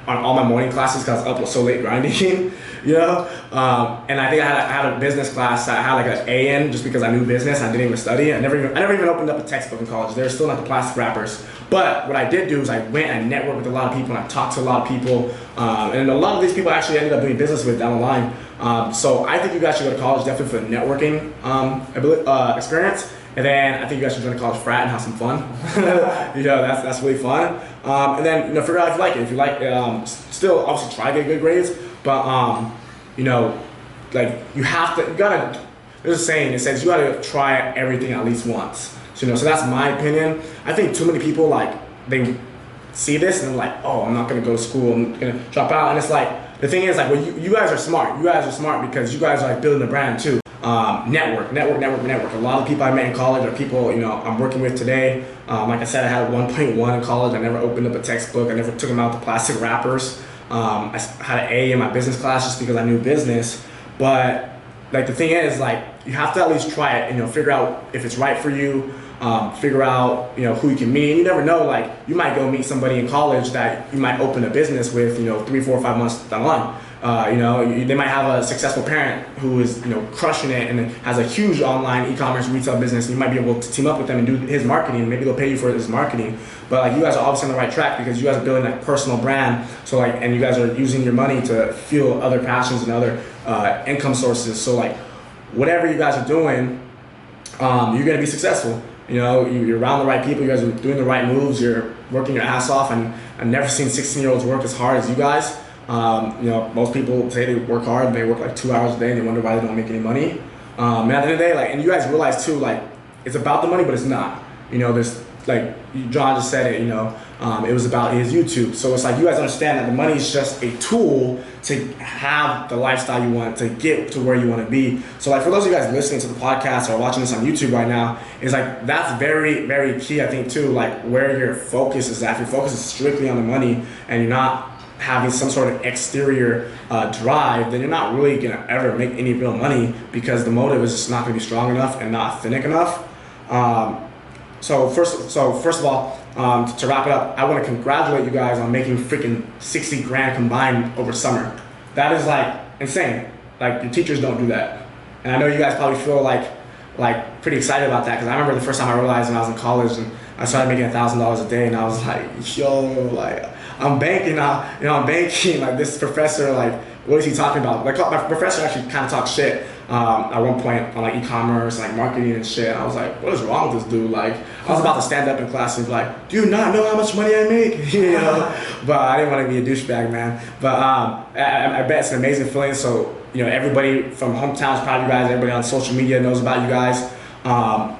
Speaker 1: on all my morning classes because I was up so late grinding, and I think I had a business class that I had like an A in just because I knew business. I didn't even study it. I never even opened up a textbook in college. They're still not the plastic wrappers. But what I did do is I went and networked with a lot of people, and I talked to a lot of people, and a lot of these people I actually ended up doing business with down the line. So I think you guys should go to college definitely for the networking experience. And then I think you guys should join a college frat and have some fun. That's really fun. And then figure out if you like it. If you like, still obviously try to get good grades, but like you gotta. There's a saying that says you gotta try everything at least once. So that's my opinion. I think too many people they see this and they're like, oh, I'm not gonna go to school. I'm gonna drop out. And it's like the thing is well, you guys are smart. You guys are smart because you guys are building a brand too. Network. A lot of people I met in college are people, I'm working with today. Like I said, I had a 1.1 in college. I never opened up a textbook. I never took them out the plastic wrappers. I had an A in my business class just because I knew business. But the thing is, you have to at least try it, figure out if it's right for you. Figure out, who you can meet. And you never know, you might go meet somebody in college that you might open a business with, 3, 4, 5 months down the line. They might have a successful parent who is, crushing it and has a huge online e-commerce retail business. You might be able to team up with them and do his marketing. Maybe they'll pay you for his marketing. But you guys are obviously on the right track because you guys are building a personal brand. So and you guys are using your money to fuel other passions and other income sources. So whatever you guys are doing, you're gonna be successful. You're around the right people. You guys are doing the right moves. You're working your ass off. And I've never seen 16-year-olds work as hard as you guys. Most people say they work hard, they work 2 hours a day and they wonder why they don't make any money. And at the end of the day, and you guys realize too, it's about the money, but it's not. There's John just said it, it was about his YouTube. So it's you guys understand that the money is just a tool to have the lifestyle you want, to get to where you want to be. So for those of you guys listening to the podcast or watching this on YouTube right now, is that's very, very key, I think too, where your focus is at. If your focus is strictly on the money and you're not having some sort of exterior drive, then you're not really gonna ever make any real money because the motive is just not gonna be strong enough and not authentic enough. So first of all, to wrap it up, I want to congratulate you guys on making freaking 60 grand combined over summer. That is insane. Your teachers don't do that, and I know you guys probably feel pretty excited about that because I remember the first time I realized when I was in college and I started making $1,000 a day, and I was I'm banking now. I'm banking. This professor, what is he talking about? My professor actually kind of talked shit at one point on e-commerce, marketing and shit. I was like, what is wrong with this dude? I was about to stand up in class and be like, do you not know how much money I make? But I didn't want to be a douchebag, man. But I bet it's an amazing feeling. So everybody from hometown is proud of you guys. Everybody on social media knows about you guys.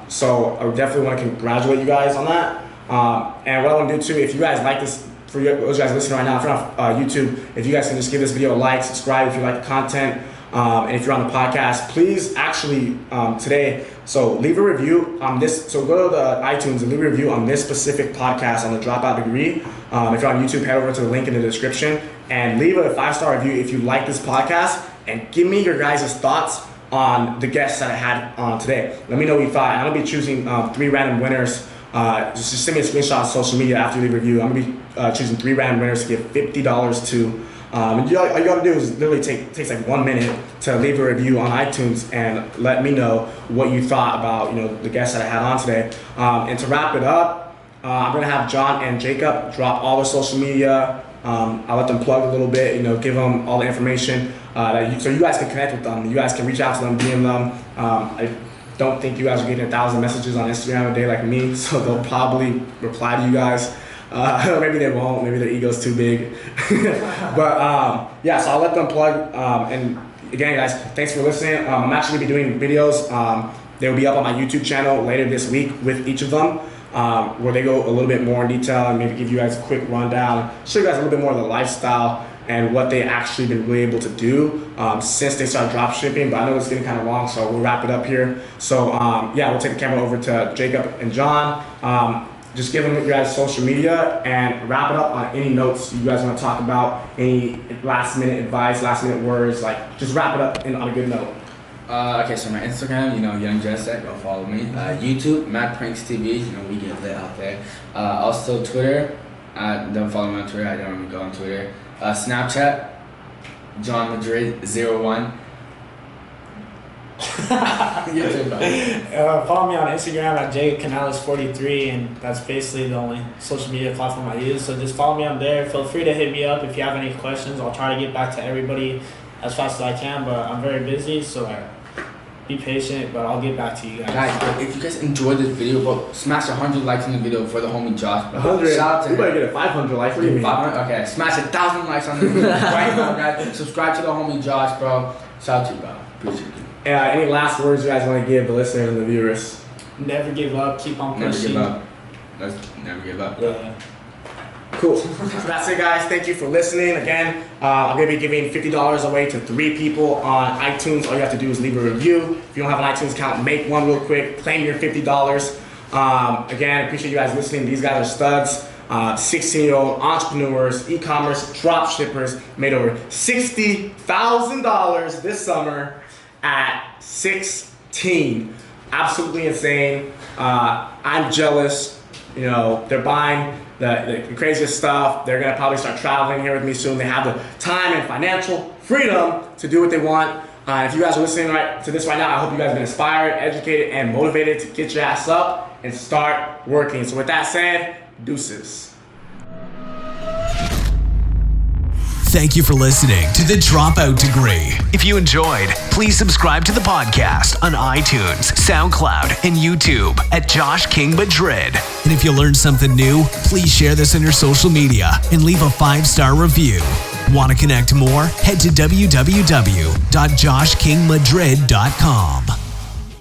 Speaker 1: So I would definitely want to congratulate you guys on that. And what I want to do too, if you guys like this, for those guys listening right now, if you're on YouTube, if you guys can just give this video a like, subscribe if you like the content, and if you're on the podcast, please actually today, so leave a review on this. So go to the iTunes and leave a review on this specific podcast on the Dropout degree. If you're on YouTube, head over to the link in the description and leave a 5-star review if you like this podcast, and give me your guys' thoughts on the guests that I had on today. Let me know what you thought. And I'm gonna be choosing 3 random winners. Just send me a screenshot on social media after you leave a review. I'm gonna be choosing 3 random winners to give $50 to. And all you gotta do is literally takes 1 minute to leave a review on iTunes and let me know what you thought about the guests that I had on today. And to wrap it up, I'm gonna have John and Jacob drop all their social media. I'll let them plug a little bit, give them all the information so you guys can connect with them. You guys can reach out to them, DM them. I don't think you guys are getting 1,000 messages on Instagram a day like me, so they'll probably reply to you guys. Maybe they won't, maybe their ego's too big. But yeah, so I'll let them plug. And again, guys, thanks for listening. I'm actually gonna be doing videos They'll be up on my YouTube channel later this week with each of them, where they go a little bit more in detail and maybe give you guys a quick rundown, show you guys a little bit more of the lifestyle and what they actually been really able to do since they started drop shipping. But I know it's getting kind of long, so we'll wrap it up here. So yeah, we'll take the camera over to Jacob and John. Just give them your guys' social media and wrap it up on any notes you guys want to talk about, any last minute advice, last minute words, like just wrap it up on a good note.
Speaker 2: Okay, so my Instagram, Young Jet, go follow me. YouTube, Mad Pranks TV, we get lit out there. Also Twitter, don't follow me on Twitter, I don't really go on Twitter. Snapchat, John Madrid01.
Speaker 3: Follow me on Instagram at Canales43, and that's basically the only social media platform I use. So just follow me on there. Feel free to hit me up if you have any questions. I'll try to get back to everybody as fast as I can, but I'm very busy, so be patient, but I'll get back to you guys.
Speaker 2: Guys, if you guys enjoyed this video, bro, smash 100 likes on the video for the homie Josh, bro.
Speaker 1: 100?
Speaker 2: Shout out to
Speaker 1: We
Speaker 2: him.
Speaker 1: better get a 500 likes. What do you mean?
Speaker 2: 500? Okay, smash 1,000 likes on the video right now, guys. Subscribe to the homie Josh, bro. Shout out to you, bro. Appreciate you.
Speaker 1: Any last words you guys want to give the listeners and the viewers?
Speaker 3: Never give up. Keep on
Speaker 2: Never
Speaker 3: pushing.
Speaker 2: give up. Let's never give up.
Speaker 3: Yeah.
Speaker 1: Cool. So that's it, guys. Thank you for listening. Again, I'm going to be giving $50 away to 3 people on iTunes. All you have to do is leave a review. If you don't have an iTunes account, make one real quick. Claim your $50. Again, appreciate you guys listening. These guys are studs. 16-year-old entrepreneurs, e-commerce drop shippers, made over $60,000 this summer at 16. Absolutely insane. I'm jealous. They're buying the craziest stuff. They're gonna probably start traveling here with me soon. They have the time and financial freedom to do what they want. If you guys are listening to this right now, I hope you guys have been inspired, educated, and motivated to get your ass up and start working. So with that said, deuces.
Speaker 5: Thank you for listening to the Dropout Degree. If you enjoyed, please subscribe to the podcast on iTunes, SoundCloud, and YouTube at Josh King Madrid. And if you learned something new, please share this on your social media and leave a 5-star review. Want to connect more? Head to www.joshkingmadrid.com.